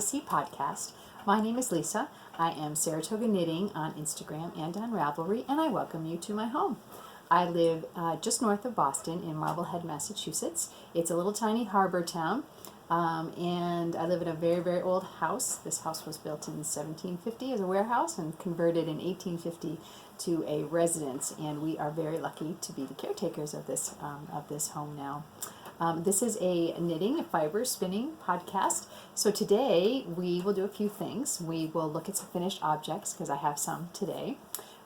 SSC podcast. My name is Lisa. I am Saratoga Knitting on Instagram and on Ravelry, and I welcome you to my home. I live just north of Boston in Marblehead, Massachusetts. It's a little tiny harbor town, and I live in a very, very old house. This house was built in 1750 as a warehouse and converted in 1850 to a residence, and we are very lucky to be the caretakers of this home now. This is a knitting, fiber spinning podcast. So today we will do a few things. We will look at some finished objects because I have some today.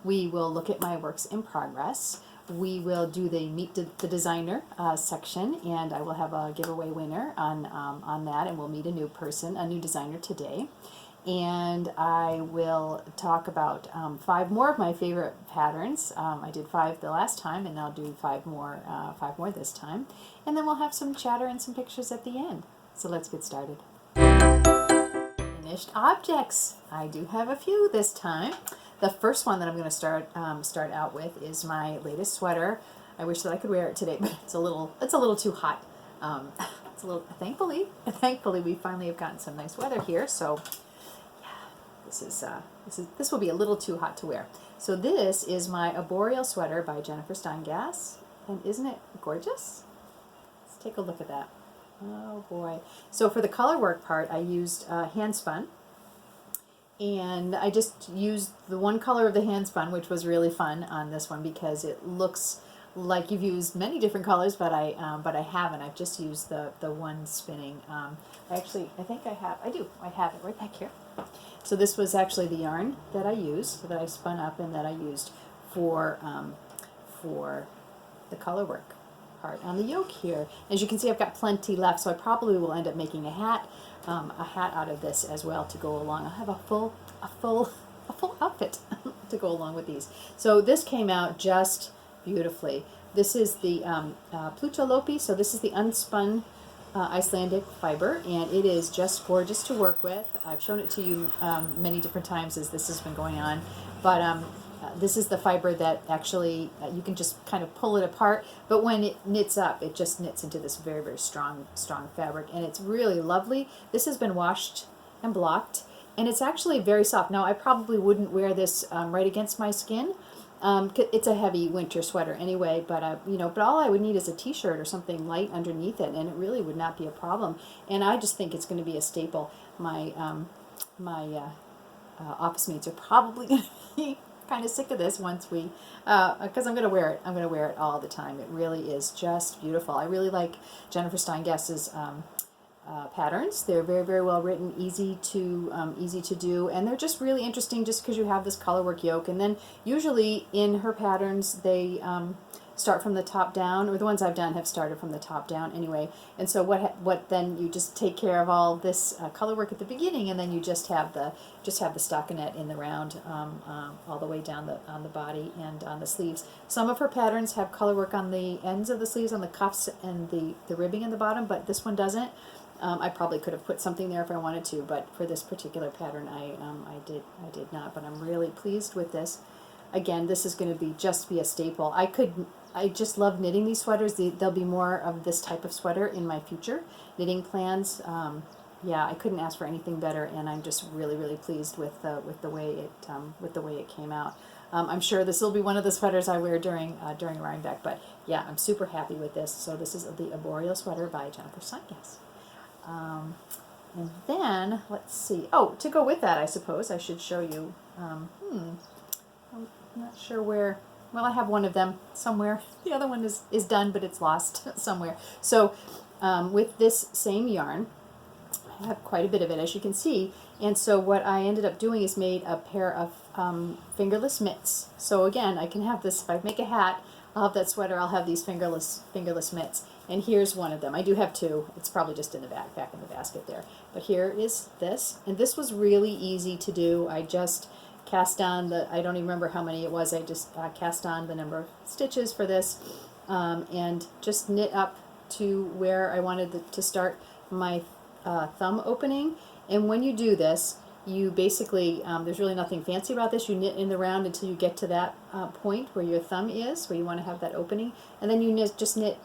We will look at my works in progress. We will do the Meet the Designer section, and I will have a giveaway winner on that, and we'll meet a new person, a new designer today. And I will talk about 5 more of my favorite patterns. I did 5 the last time, and I'll do 5 more this time. And then we'll have some chatter and some pictures at the end. So let's get started. Finished objects. I do have a few this time. The first one that I'm going to start out with is my latest sweater. I wish that I could wear it today, but it's a little too hot. It's a little. Thankfully, we finally have gotten some nice weather here. So. This will be a little too hot to wear. So this is my A Boreal sweater by Jennifer Steingass, and isn't it gorgeous? Let's take a look at that. Oh boy! So for the color work part, I used hand spun, and I just used the one color of the hand spun, which was really fun on this one because it looks like you've used many different colors, but I haven't. I've just used the one spinning. I have it right back here. So this was actually the yarn that I used, that I spun up and that I used for the color work part on the yoke here. As you can see, I've got plenty left, so I probably will end up making a hat out of this as well to go along. I'll have a full outfit to go along with these. So this came out just beautifully. This is the Plutolopi, so this is the unspun Icelandic fiber, and it is just gorgeous to work with. I've shown it to you many different times as this has been going on, but this is the fiber that actually you can just kind of pull it apart, but when it knits up, it just knits into this very, very strong fabric, and it's really lovely. This has been washed and blocked, and it's actually very soft. Now, I probably wouldn't wear this right against my skin. It's a heavy winter sweater anyway, but all I would need is a t-shirt or something light underneath it, and it really would not be a problem. And I just think it's going to be a staple. My office mates are probably going to be kind of sick of this once we, because I'm going to wear it. I'm going to wear it all the time. It really is just beautiful. I really like Jennifer Steingass's patterns. They're very, very well written, easy to do, and they're just really interesting just because you have this color work yoke. And then usually in her patterns they start from the top down, or the ones I've done have started from the top down anyway. And so what then you just take care of all this color work at the beginning, and then you just have the stockinette in the round all the way down on the body and on the sleeves. Some of her patterns have color work on the ends of the sleeves, on the cuffs and the ribbing in the bottom, but this one doesn't. I probably could have put something there if I wanted to, but for this particular pattern, I did not. But I'm really pleased with this. Again, this is going to just be a staple. I just love knitting these sweaters. There'll be more of this type of sweater in my future knitting plans. Yeah, I couldn't ask for anything better, and I'm just really, really pleased with the way it came out. I'm sure this will be one of the sweaters I wear during Rhinebeck. But yeah, I'm super happy with this. So this is the A Boreal sweater by Jennifer Steingass. And then, let's see. Oh, to go with that, I suppose I should show you. I'm not sure where. Well, I have one of them somewhere. The other one is done, but it's lost somewhere. So with this same yarn, I have quite a bit of it, as you can see. And so what I ended up doing is made a pair of fingerless mitts. So again, I can have this, if I make a hat, I'll have that sweater, I'll have these fingerless mitts. And here's one of them. I do have 2. It's probably just in the back in the basket there. But here is this. And this was really easy to do. I just cast on I don't even remember how many it was. I just cast on the number of stitches for this and just knit up to where I wanted to start my thumb opening. And when you do this, you basically, there's really nothing fancy about this. You knit in the round until you get to that point where your thumb is, where you want to have that opening. And then you just knit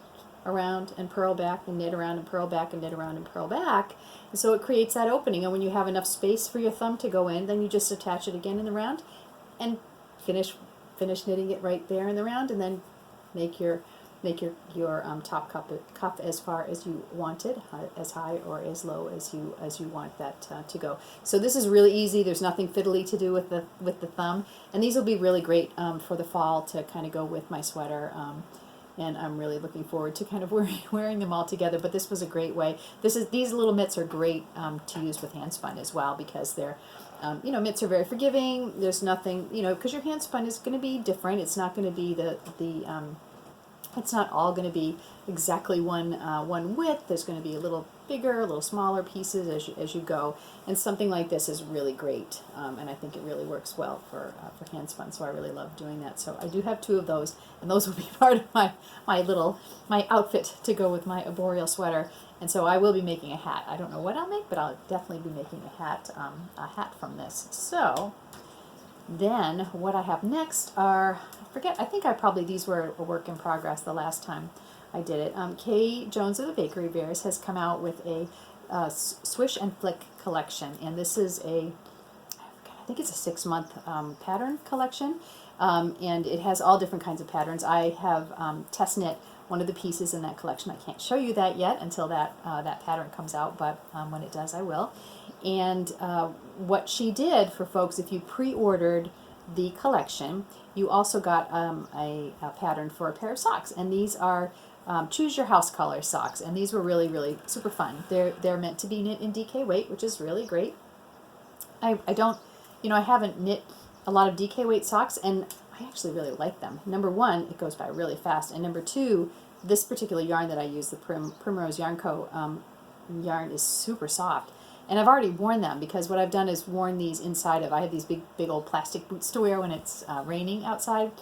around and purl back and knit around and purl back and knit around and purl back. And so it creates that opening, and when you have enough space for your thumb to go in, then you just attach it again in the round and finish knitting it right there in the round, and then make your top cuff as far as you want it, as high or as low as you want that to go. So this is really easy. There's nothing fiddly to do with the thumb, and these will be really great for the fall to kind of go with my sweater. And I'm really looking forward to kind of wearing them all together. But this was a great way. These little mitts are great to use with hand spun as well, because they're mitts are very forgiving. There's nothing, because your hand spun is going to be different. It's not going to be it's not all going to be exactly one width. There's going to be a little bigger, a little smaller pieces as you go. And something like this is really great, and I think it really works well for hand spun. So I really love doing that. So I do have 2 of those, and those will be part of my outfit to go with my boreal sweater. And so I will be making a hat. I don't know what I'll make, but I'll definitely be making a hat from this. So then what I have next are, I think these were a work in progress the last time I did it. Kay Jones of the Bakery Bears has come out with a Swish and Flick collection, and this is I think it's a 6-month pattern collection, and it has all different kinds of patterns. I have test knit one of the pieces in that collection. I can't show you that yet until that pattern comes out, but when it does, I will. And what she did for folks, if you pre-ordered the collection, you also got a pattern for a pair of socks, and these are choose your house color socks, and these were really, really super fun. They're meant to be knit in DK weight, which is really great. I don't, I haven't knit a lot of DK weight socks, and I actually really like them. Number one, it goes by really fast, and number two, this particular yarn that I use, the Primrose Yarn Co. Yarn, is super soft. And I've already worn them, because what I've done is worn these inside of, I have these big old plastic boots to wear when it's raining outside,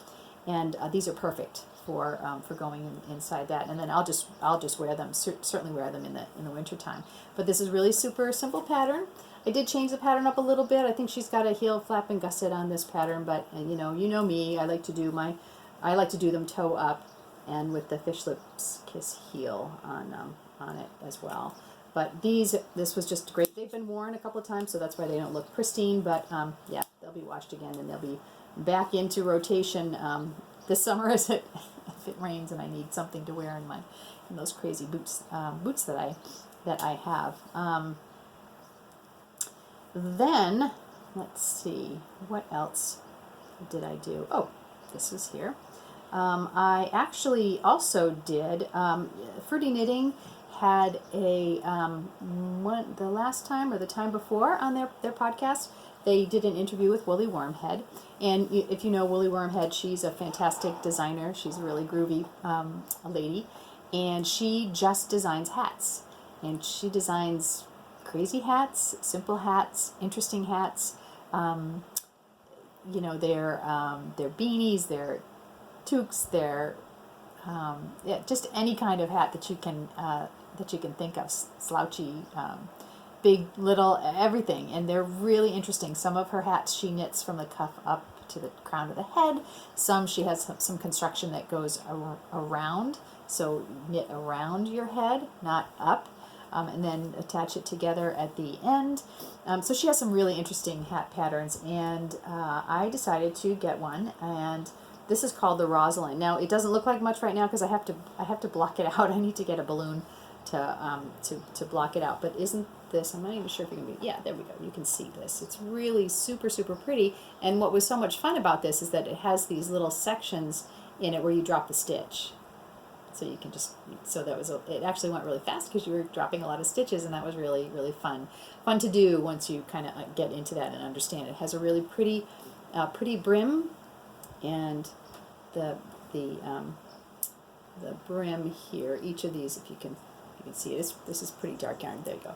and these are perfect for going inside that. And then I'll just wear them, certainly wear them in the winter time. But this is really super simple pattern. I did change the pattern up a little bit. I think she's got a heel flap and gusset on this pattern, but you know me, I like to do them toe up and with the fish lips kiss heel on it as well. But this was just great. They've been worn a couple of times, so that's why they don't look pristine, but yeah, they'll be washed again, and they'll be back into rotation this summer if it rains and I need something to wear in those crazy boots that I have. Then let's see, what else did I do? Oh, this is here. I actually also did Fruity Knitting had the last time or the time before on their podcast, they did an interview with Woolly Wormhead. And if you know Woolly Wormhead, she's a fantastic designer. She's a really groovy lady, and she just designs hats. And she designs crazy hats, simple hats, interesting hats. They're beanies, they're toques, they're just any kind of hat that you can think of, slouchy, big, little, everything. And they're really interesting. Some of her hats she knits from the cuff up to the crown of the head. Some she has some construction that goes around, so knit around your head, not up, and then attach it together at the end. So she has some really interesting hat patterns, and I decided to get one, and this is called the Rosalind. Now it doesn't look like much right now because I have to block it out. I need to get a balloon to block it out. But isn't this? I'm not even sure if you can. Yeah, there we go. You can see this. It's really super pretty. And what was so much fun about this is that it has these little sections in it where you drop the stitch. So you can just, it actually went really fast because you were dropping a lot of stitches, and that was really fun to do once you kind of get into that and understand it. It has a really pretty brim, and the brim here, each of these, if you can see it, this is pretty dark yarn. There you go.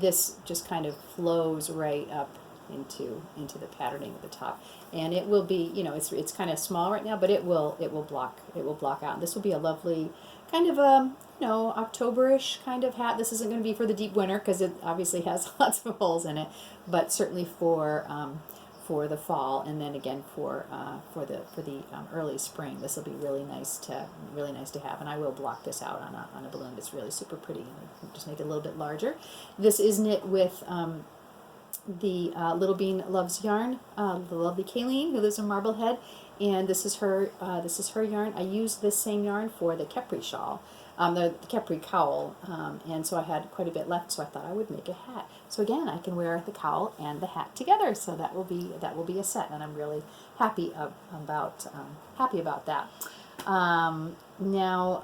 This just kind of flows right up into the patterning at the top, and it will be, it's kind of small right now, but it will block out. And this will be a lovely kind of a October-ish kind of hat. This isn't going to be for the deep winter because it obviously has lots of holes in it, but certainly for for the fall, and then again for the early spring. This will be really nice to have, and I will block this out on a balloon. It's really super pretty, and just make it a little bit larger. This is knit with the Little Bean Loves Yarn, the lovely Kayleen, who lives in Marblehead, and this is her yarn. I used this same yarn for the Capri shawl, the Capri cowl, and so I had quite a bit left, so I thought I would make a hat. So again, I can wear the cowl and the hat together, so that will be a set, and I'm really happy about that. Now,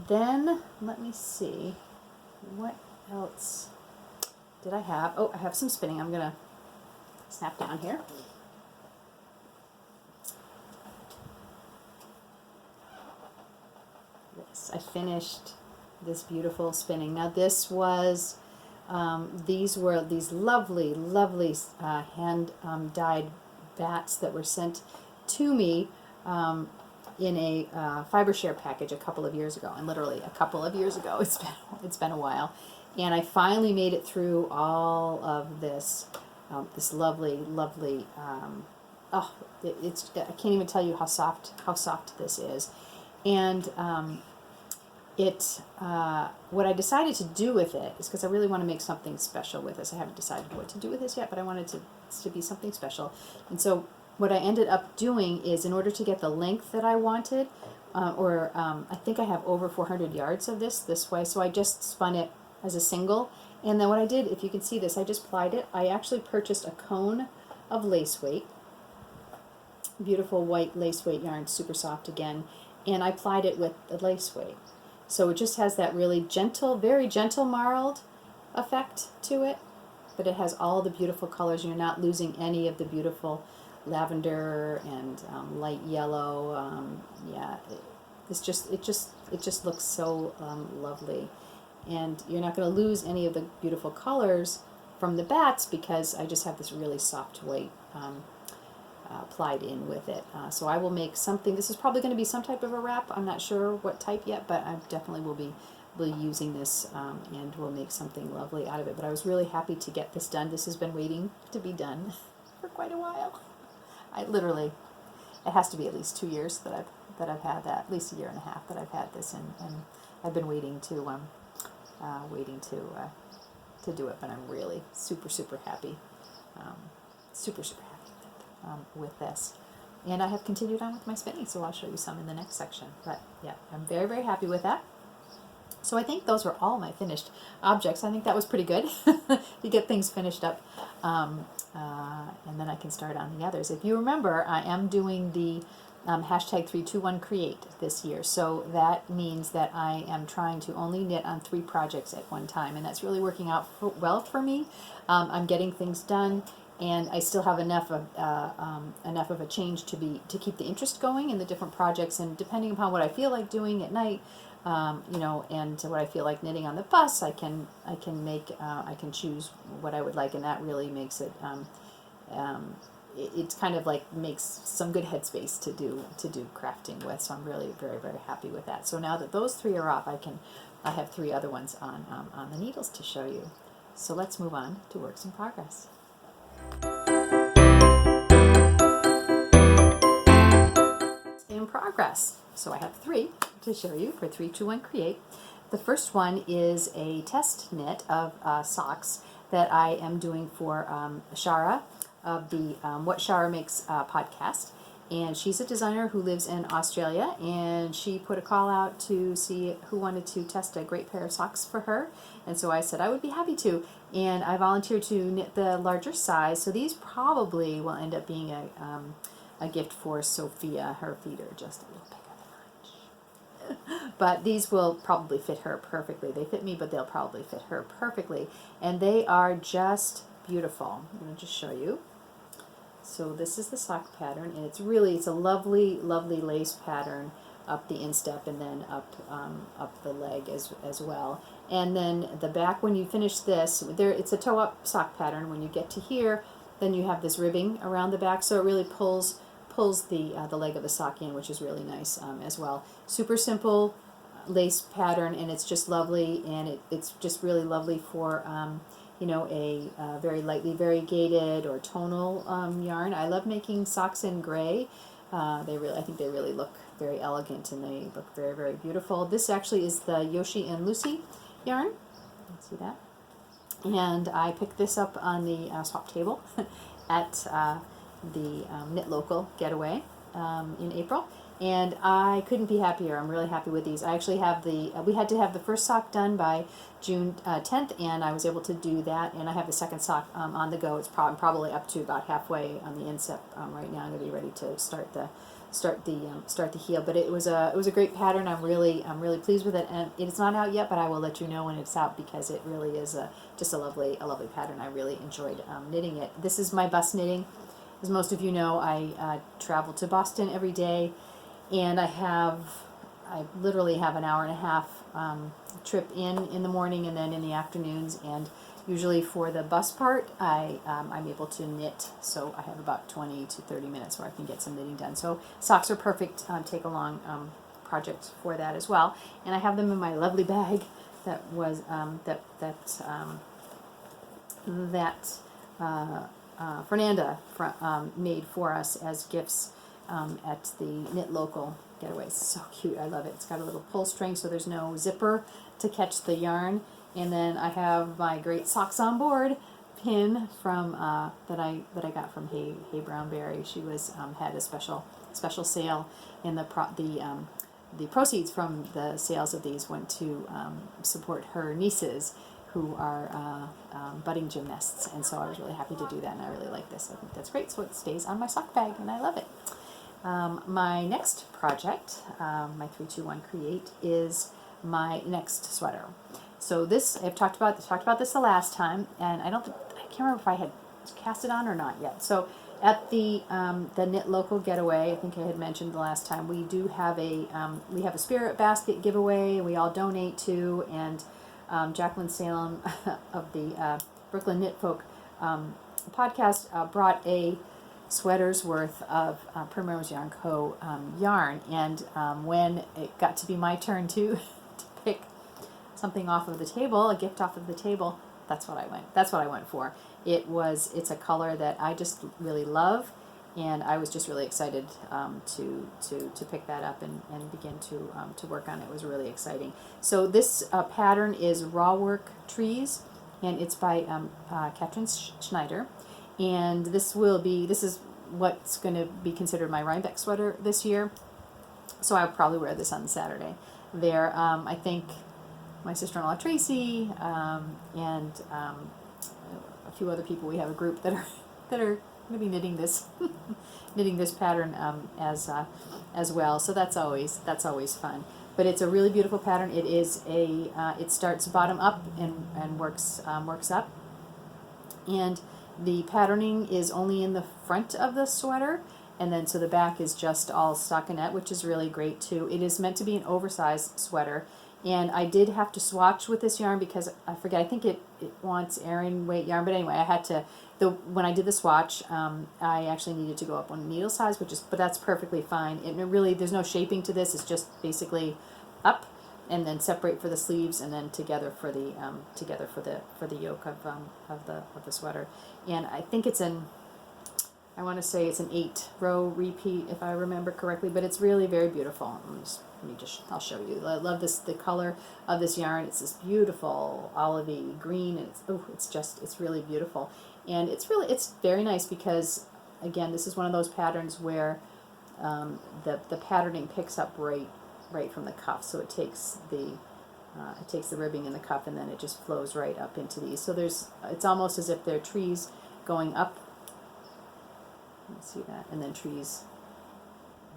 then let me see what else did I have. Oh, I have some spinning. I'm gonna snap down here. I finished this beautiful spinning. Now this was, these were these lovely, lovely hand dyed bats that were sent to me in a fiber share package a couple of years ago, and literally a couple of years ago. It's been a while, and I finally made it through all of this this lovely, lovely. Oh, it's I can't even tell you how soft this is, and what I decided to do with it is, because I really want to make something special with this. I haven't decided what to do with this yet, but I wanted to be something special. And so what I ended up doing is, in order to get the length that I wanted, I think I have over 400 yards of this way, so I just spun it as a single. And then what I did, if you can see this, I just plied it. I actually purchased a cone of lace weight, beautiful white lace weight yarn, super soft again, and I plied it with the lace weight. So it just has that really gentle, very gentle marled effect to it, but it has all the beautiful colors. You're not losing any of the beautiful lavender and light yellow. Yeah, it just looks so lovely, and you're not going to lose any of the beautiful colors from the bats, because I just have this really soft white applied in with it. So I will make something. This is probably going to be some type of a wrap. I'm not sure what type yet, but I definitely will be using this, and we'll make something lovely out of it. But I was really happy to get this done. This has been waiting to be done for quite a while. It has to be at least 2 years that I've had that, at least a year and a half that I've had this, and I've been waiting to do it. But I'm really super happy, super happy with this. And I have continued on with my spinning, so I'll show you some in the next section. But yeah, I'm very happy with that. So I think those were all my finished objects. I think that was pretty good. You get things finished up, and then I can start on the others. If you remember, I am doing the hashtag 321 create this year, so that means that I am trying to only knit on 3 projects at one time, and that's really working out well for me. I'm getting things done, and I still have enough of a change to keep the interest going in the different projects, and depending upon what I feel like doing at night, and what I feel like knitting on the bus, I can choose what I would like, and that really makes it it's kind of like makes some good headspace to do crafting with. So I'm really very happy with that. So now that those 3 are off, I have 3 other ones on the needles to show you. So let's move on to works in progress. In progress. So I have 3 to show you for 321 Create. The first one is a test knit of socks that I am doing for Sara of the What Sara Makes podcast. And she's a designer who lives in Australia, and she put a call out to see who wanted to test a great pair of socks for her. And so I said I would be happy to, and I volunteered to knit the larger size. So these probably will end up being a gift for Sophia. Her feet are just a little bigger than mine. But these will probably fit her perfectly. They fit me, but they'll probably fit her perfectly. And they are just beautiful. I'm going to just show you. So this is the sock pattern, and it's a lovely lace pattern up the instep, and then up the leg as well. And then the back, when you finish this, it's a toe-up sock pattern. When you get to here, then you have this ribbing around the back, so it really pulls the leg of the sock in, which is really nice as well. Super simple lace pattern, and it's just lovely, and it's just really lovely for you know, a very lightly variegated or tonal yarn. I love making socks in gray. I think they really look very elegant and they look very, very beautiful. This actually is the Yoshi and Lucy yarn. See that? And I picked this up on the swap table at the Knit Local Getaway in April. And I couldn't be happier. I'm really happy with these. I actually have we had to have the first sock done by June 10th, and I was able to do that. And I have the second sock on the go. I'm probably up to about halfway on the inset right now. I'm going to be ready to start the heel. But it was a great pattern. I'm really pleased with it. And it's not out yet, but I will let you know when it's out because it really is just a lovely pattern. I really enjoyed knitting it. This is my bus knitting. As most of you know, I travel to Boston every day. And I literally have an hour and a half trip in the morning and then in the afternoons. And usually for the bus part, I'm able to knit. So I have about 20 to 30 minutes where I can get some knitting done. So socks are perfect take-along project for that as well. And I have them in my lovely bag that was Fernanda made for us as gifts at the Knit Local Getaway. It's so cute. I love it. It's got a little pull string so there's no zipper to catch the yarn. And then I have my great Socks on Board pin from that I got from Hey Brownberry. She had a special sale, and the proceeds from the sales of these went to support her nieces who are budding gymnasts, and so I was really happy to do that, and I really like this. I think that's great, so it stays on my sock bag, and I love it. My next project, my 321 Create, is my next sweater. So this, I've talked about this the last time, and I can't remember if I had cast it on or not yet. So at the Knit Local Getaway, I think I had mentioned the last time, we do have a spirit basket giveaway, and we all donate to, and Jacqueline Salem of the Brooklyn Knit Folk podcast brought a sweater's worth of Primrose Yarn Co. yarn, and when it got to be my turn to pick something off of the table, a gift off of the table, that's what I went for. It's a color that I just really love, and I was just really excited to pick that up and begin to work on it. It was really exciting. So this pattern is Raw Work Trees, and it's by Katrin Schneider. And this is what's going to be considered my Rhinebeck sweater this year. So I'll probably wear this on Saturday. There, I think my sister-in-law Tracy and a few other people. We have a group that are going to be knitting this pattern as well. So that's always fun. But it's a really beautiful pattern. It is it starts bottom up and works up, and the patterning is only in the front of the sweater, and then so the back is just all stockinette, which is really great too. It is meant to be an oversized sweater, and I did have to swatch with this yarn because I think it wants Aran weight yarn, but anyway, I had to. When I did the swatch, I actually needed to go up one needle size, but that's perfectly fine. There's no shaping to this. It's just basically up, and then separate for the sleeves, and then together for the yoke of the sweater. And I think I want to say it's an 8-row repeat if I remember correctly, but it's really very beautiful. I'll show you. I love the color of this yarn. It's this beautiful olivey green, and it's really beautiful. And it's very nice because, again, this is one of those patterns where the patterning picks up right from the cuff. So it takes the ribbing in the cuff, and then it just flows right up into these. So it's almost as if they're trees going up. You see that, and then trees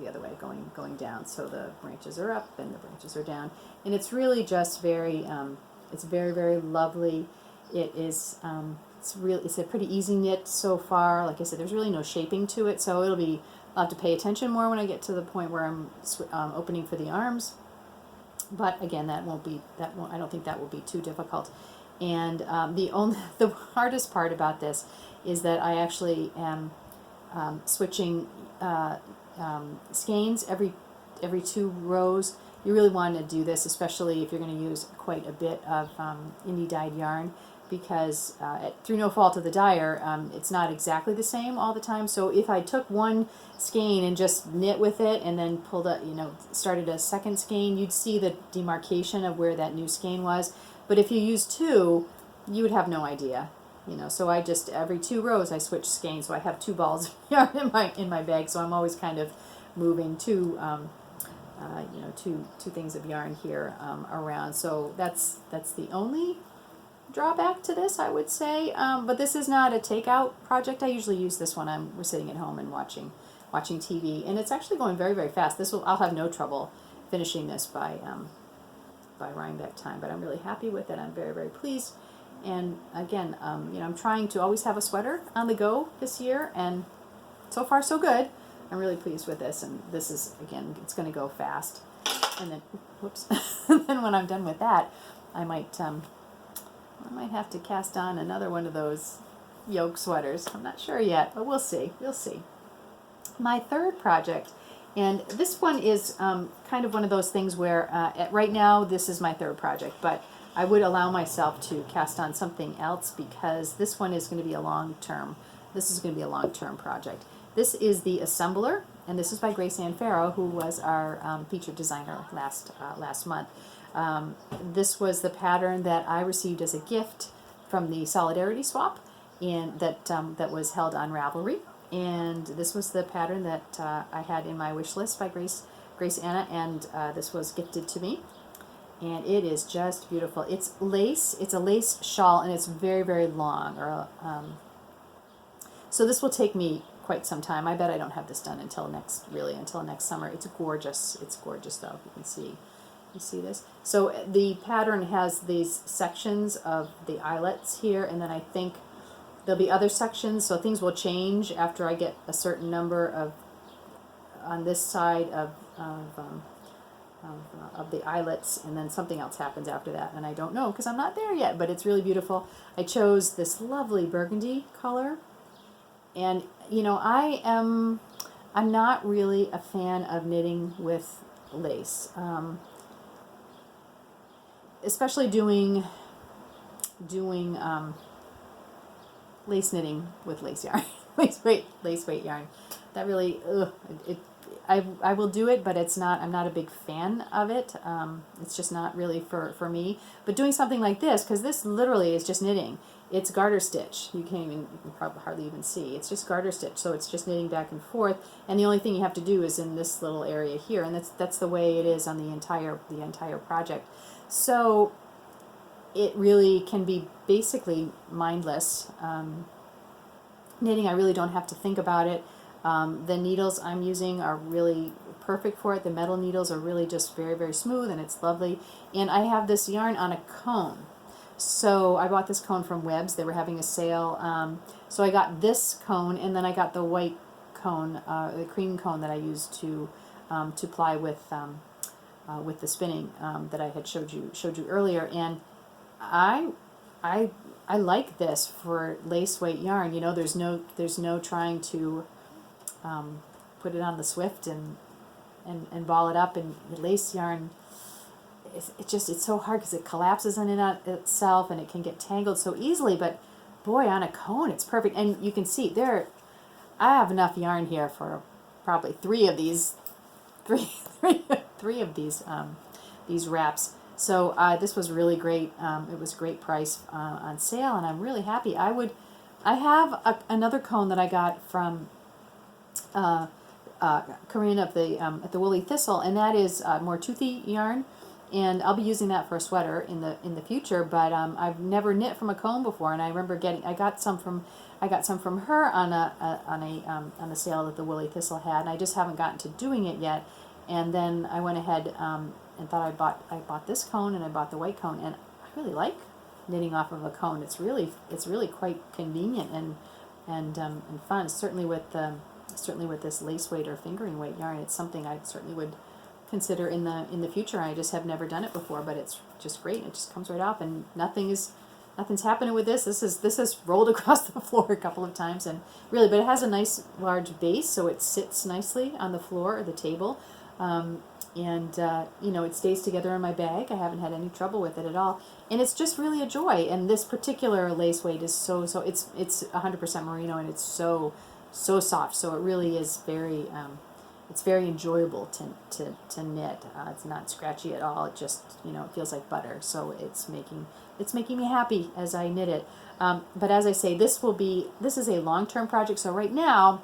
the other way going down. So the branches are up and the branches are down, and it's really just very very lovely. It is it's a pretty easy knit so far. Like I said, there's really no shaping to it, so I'll have to pay attention more when I get to the point where I'm opening for the arms. But again, I don't think that will be too difficult. And the hardest part about this is that I actually am switching skeins every 2 rows. You really want to do this, especially if you're going to use quite a bit of indie dyed yarn, because through no fault of the dyer, it's not exactly the same all the time. So if I took one skein and just knit with it and then pulled a, started a second skein, you'd see the demarcation of where that new skein was. But if you use two, you would have no idea. So I just, every 2 rows I switch skeins, so I have 2 balls of yarn in my bag, so I'm always kind of moving two things of yarn here around. So that's the only drawback to this, I would say. But this is not a takeout project. I usually use this when we're sitting at home and watching TV, and it's actually going very, very fast. I'll have no trouble finishing this by Rhinebeck time, but I'm really happy with it. I'm very, very pleased. And again, I'm trying to always have a sweater on the go this year, and so far so good. I'm really pleased with this, and this is, again, it's going to go fast. And then, whoops, then when I'm done with that, I might have to cast on another one of those yoke sweaters. I'm not sure yet, but we'll see. We'll see. My third project, and this one is kind of one of those things where right now this is my third project, but I would allow myself to cast on something else because this one is going to be a long-term. This is going to be a long-term project. This is the Assembler, and this is by Grace Ann Farrow, who was our featured designer last month. This was the pattern that I received as a gift from the Solidarity Swap, and that was held on Ravelry. And this was the pattern that I had in my wish list by Grace Anna, and this was gifted to me. And it is just beautiful. It's lace. It's a lace shawl, and it's very, very long. So this will take me quite some time. I bet I don't have this done until next summer. It's gorgeous. It's gorgeous, though. You can see. You see this? So the pattern has these sections of the eyelets here, and then I think there'll be other sections. So things will change after I get a certain number on this side of the eyelets, and then something else happens after that, and I don't know because I'm not there yet, but it's really beautiful. I chose this lovely burgundy color, and I'm not really a fan of knitting with lace, especially doing lace knitting with lace yarn, lace weight yarn. That really, I will do it, but I'm not a big fan of it. It's just not really for me. But doing something like this, because this literally is just knitting. It's garter stitch. You can probably hardly even see. It's just garter stitch, so it's just knitting back and forth. And the only thing you have to do is in this little area here, and that's the way it is on the entire project. So it really can be basically mindless knitting. I really don't have to think about it. The needles I'm using are really perfect for it. The metal needles are really just very, very smooth, and it's lovely. And I have this yarn on a cone. So I bought this cone from Webb's. They were having a sale. So I got this cone, and then I got the white cone, the cream cone that I used to ply with the spinning that I had showed you earlier. And I like this for lace weight yarn. There's no trying to put it on the Swift and ball it up, and lace yarn, it's so hard because it collapses in itself, and it can get tangled so easily. But boy, on a cone it's perfect. And you can see there, I have enough yarn here for probably three of these wraps. So this was really great. It was a great price on sale, and I'm really happy. I have another cone that I got from Corinne at the Woolly Thistle, and that is more toothy yarn, and I'll be using that for a sweater in the future. But I've never knit from a cone before, and I remember I got some from her on a sale that the Woolly Thistle had, and I just haven't gotten to doing it yet. And then I went ahead and thought I bought this cone, and I bought the white cone, and I really like knitting off of a cone. It's really quite convenient and fun. Certainly with this lace weight or fingering weight yarn, it's something I certainly would consider in the future. I just have never done it before, but it's just great. It just comes right off, and nothing's happening with this. This has rolled across the floor a couple of times, and really, but it has a nice large base, so it sits nicely on the floor or the table. You know, it stays together in my bag. I haven't had any trouble with it at all, and it's just really a joy. And this particular lace weight is it's 100% merino, and it's so soft. So it really is it's very enjoyable to knit. It's not scratchy at all. It just, you know, it feels like butter. So it's making me happy as I knit it. But as I say, this is a long-term project. So right now,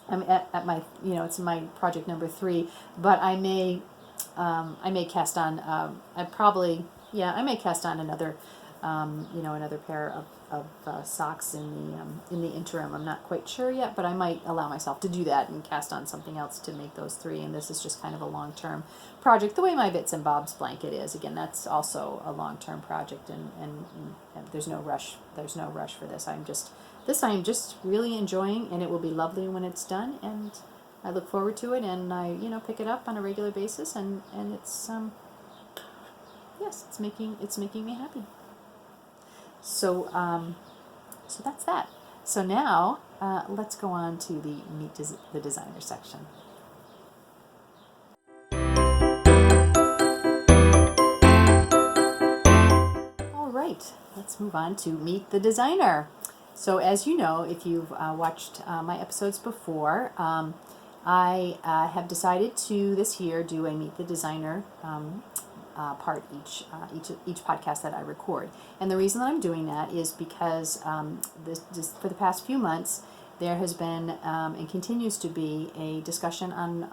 I'm at my, you know, it's my project number 3, but I may cast on, I may cast on another, you know, another pair of socks in the interim. I'm not quite sure yet, but I might allow myself to do that and cast on something else to make those 3. And this is just kind of a long-term project, the way my Bits and Bobs blanket is. Again, that's also a long-term project, and there's no rush. There's no rush for this. I'm just really enjoying, and it will be lovely when it's done. And I look forward to it, and I, you know, pick it up on a regular basis, and it's yes, it's making me happy. So so that's that. So now let's go on to the Meet the Designer section. All right, let's move on to Meet the Designer. So as you know, if you've watched my episodes before, I have decided to this year do a Meet the Designer part each podcast that I record. And the reason that I'm doing that is because this for the past few months there has been and continues to be a discussion on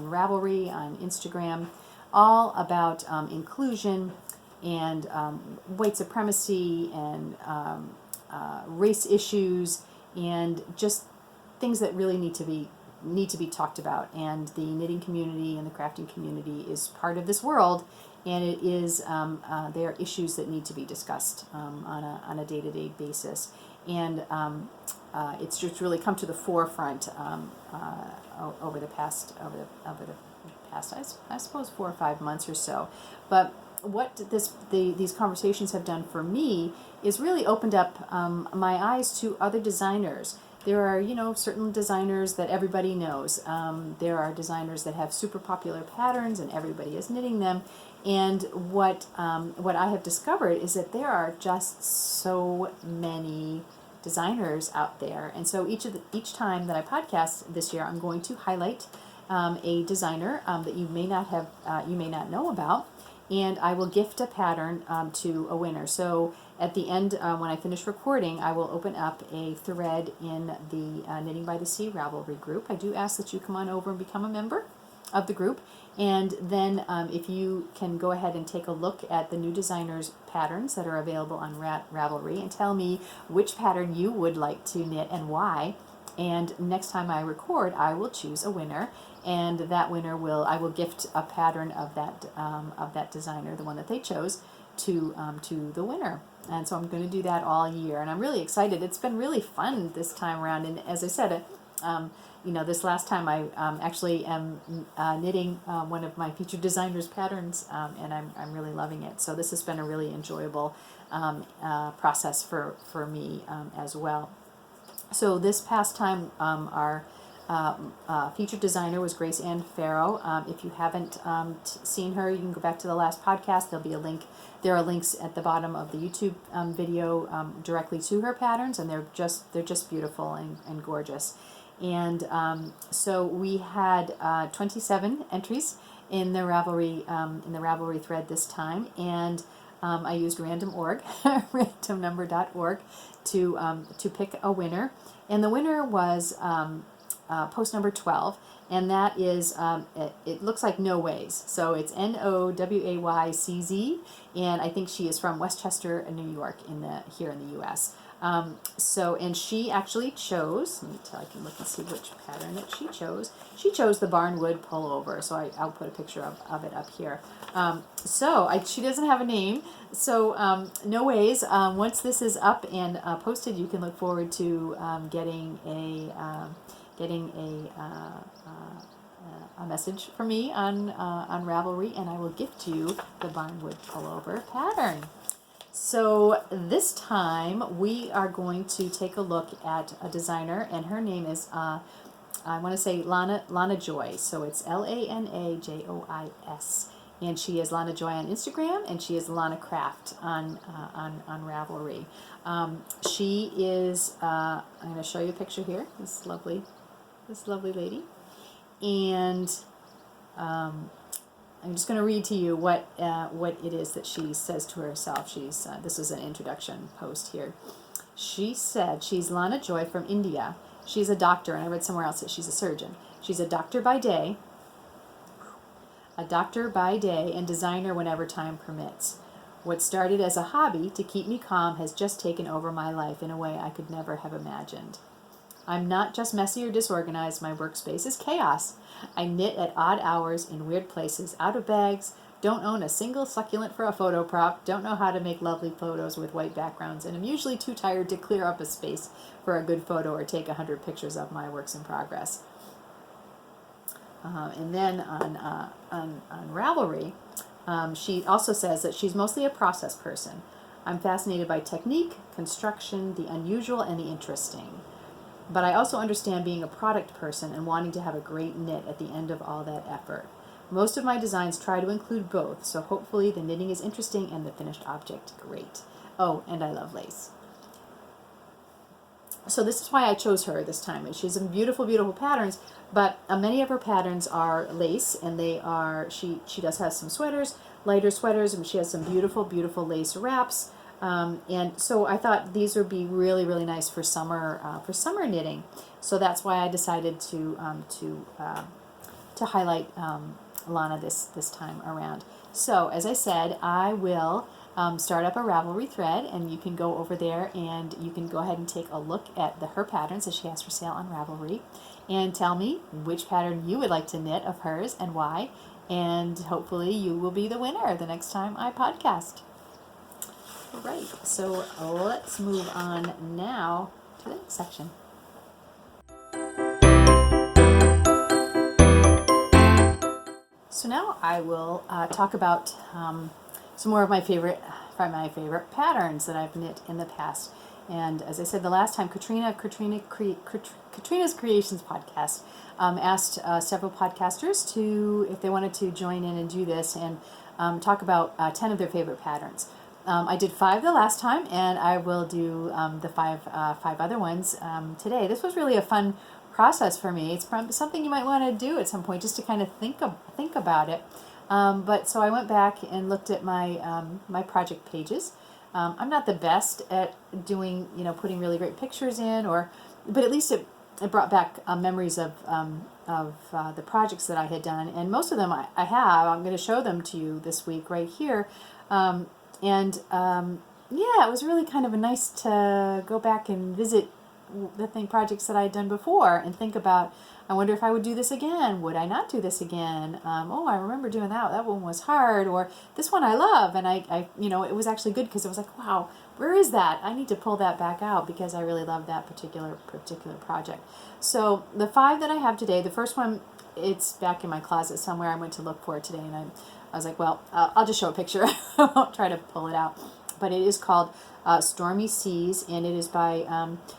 Ravelry, on Instagram, all about inclusion and white supremacy and race issues, and just things that really need to be talked about. And the knitting community and the crafting community is part of this world, and it is there are issues that need to be discussed on a day-to-day basis. And it's just really come to the forefront over the past I suppose 4 or 5 months or so. But what these conversations have done for me is really opened up my eyes to other designers. There are, you know, certain designers that everybody knows. There are designers that have super popular patterns and everybody is knitting them. And what I have discovered is that there are just so many designers out there. And so each time that I podcast this year, I'm going to highlight a designer that you may not know about, and I will gift a pattern to a winner. So at the end, when I finish recording, I will open up a thread in the Knitting by the Sea Ravelry group. I do ask that you come on over and become a member of the group, and then if you can go ahead and take a look at the new designers' patterns that are available on Ravelry, and tell me which pattern you would like to knit and why. And next time I record, I will choose a winner, and that winner I will gift a pattern of that designer, the one that they chose, to the winner. And so I'm going to do that all year, and I'm really excited. It's been really fun this time around, and as I said, you know, this last time I actually am knitting one of my featured designers' patterns, and I'm really loving it. So this has been a really enjoyable process for me as well. So this past time, our featured designer was Grace Ann Farrow. If you haven't seen her, you can go back to the last podcast. There'll be a link. There are links at the bottom of the YouTube video directly to her patterns, and they're just beautiful and gorgeous. And so we had 27 entries in the Ravelry thread this time, and I used random.org, randomnumber.org, to pick a winner, and the winner was post number 12, and that is it looks like No Ways, so it's NOWAYCZ, and I think she is from Westchester, New York, here in the U.S. So, and she actually chose, I can look and see which pattern that she chose. She chose the Barnwood pullover, so I'll put a picture of it up here. She doesn't have a name, so no ways. Once this is up and posted, you can look forward to getting a message from me on Ravelry, and I will gift you the Barnwood pullover pattern. So this time we are going to take a look at a designer, and her name is I want to say Lana Joy. So it's LANAJOIS. And she is Lana Joy on Instagram, and she is Lana Craft on Ravelry. She is. I'm going to show you a picture here. This lovely lady, and I'm just going to read to you what it is that she says to herself. This is an introduction post here. She said she's Lana Joy from India. She's a doctor, and I read somewhere else that she's a surgeon. She's a doctor by day, and designer whenever time permits. What started as a hobby to keep me calm has just taken over my life in a way I could never have imagined. I'm not just messy or disorganized, my workspace is chaos. I knit at odd hours in weird places, out of bags, don't own a single succulent for a photo prop, don't know how to make lovely photos with white backgrounds, and I'm usually too tired to clear up a space for a good photo or take 100 pictures of my works in progress. And then on Ravelry, she also says that she's mostly a process person. I'm fascinated by technique, construction, the unusual, and the interesting. But I also understand being a product person and wanting to have a great knit at the end of all that effort. Most of my designs try to include both, so hopefully the knitting is interesting and the finished object great. Oh, and I love lace. So this is why I chose her this time. And she has some beautiful, beautiful patterns, but many of her patterns are lace, and they are, she does have some sweaters, lighter sweaters, and she has some beautiful, beautiful lace wraps. And so I thought these would be really, really nice for summer knitting. So that's why I decided to highlight Lana this time around. So as I said, I will start up a Ravelry thread, and you can go over there and you can go ahead and take a look at her patterns that she has for sale on Ravelry, and tell me which pattern you would like to knit of hers and why. And hopefully you will be the winner the next time I podcast. Right, so let's move on now to the next section. So now I will talk about some more of my favorite patterns that I've knit in the past. And as I said the last time, Katrina's Creations podcast asked several podcasters if they wanted to join in and do this and talk about 10 of their favorite patterns. I did 5 the last time, and I will do the five other ones today. This was really a fun process for me. It's something you might want to do at some point, just to kind of think about it. But so I went back and looked at my my project pages. I'm not the best at doing, putting really great pictures in, but at least it brought back memories of the projects that I had done, and most of them I have. I'm going to show them to you this week right here. Yeah, it was really kind of nice to go back and visit the projects that I had done before and think about, I wonder if I would do this again. Would I not do this again? I remember doing that. That one was hard, or this one I love, and I it was actually good because it was like, wow, where is that? I need to pull that back out because I really love that particular project. So the 5 that I have today, the first one, it's back in my closet somewhere. I went to look for it today, and I was like, well, I'll just show a picture. I won't try to pull it out. But it is called Stormy Seas, and it is by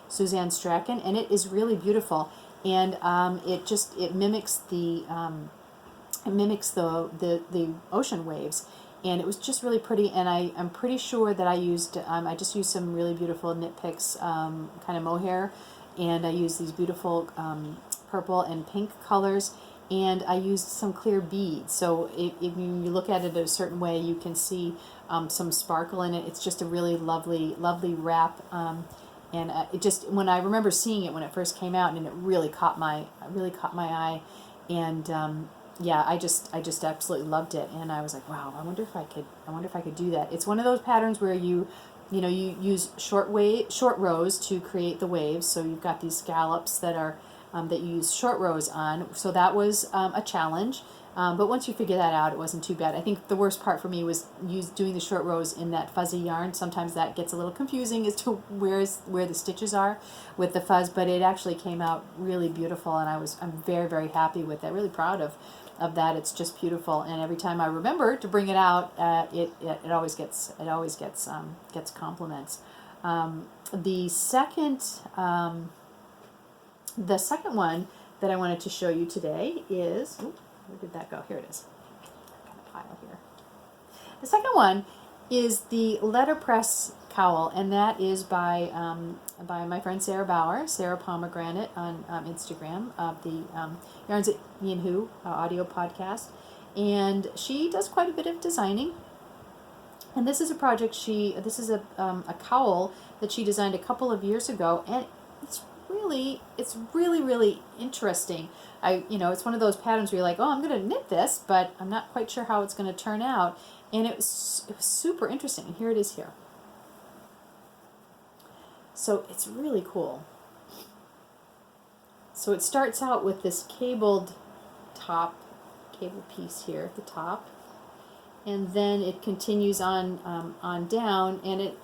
Suzanne Strachan, and it is really beautiful. And it mimics the ocean waves, and it was just really pretty. And I'm pretty sure that I just used some really beautiful knit picks, kind of mohair, and I used these beautiful purple and pink colors. And I used some clear beads, so if you look at it a certain way, you can see some sparkle in it. It's just a really lovely wrap, and it just, when I remember seeing it when it first came out, and it really caught my eye, and yeah, I just absolutely loved it, and I was like, wow, I wonder if I could do that. It's one of those patterns where you use short rows to create the waves, so you've got these scallops that you use short rows on, so that was a challenge. But once you figure that out, it wasn't too bad. I think the worst part for me was doing the short rows in that fuzzy yarn. Sometimes that gets a little confusing as to where the stitches are with the fuzz, but it actually came out really beautiful, and I'm very, very happy with that. Really proud of that. It's just beautiful, and every time I remember to bring it out, it always gets compliments. The second one that I wanted to show you today is, ooh, where did that go? Here it is. Kind of pile here. The second one is the Letterpress Cowl, and that is by my friend Sarah Bauer, Sarah Pomegranate on Instagram of the Yarns at Me and Who audio podcast, and she does quite a bit of designing. And this is a project this is a cowl that she designed a couple of years ago, and it's really interesting. It's one of those patterns where you're like, oh, I'm going to knit this, but I'm not quite sure how it's going to turn out. And it was super interesting. And here it is here. So it's really cool. So it starts out with this cable piece here at the top, and then it continues on down, and it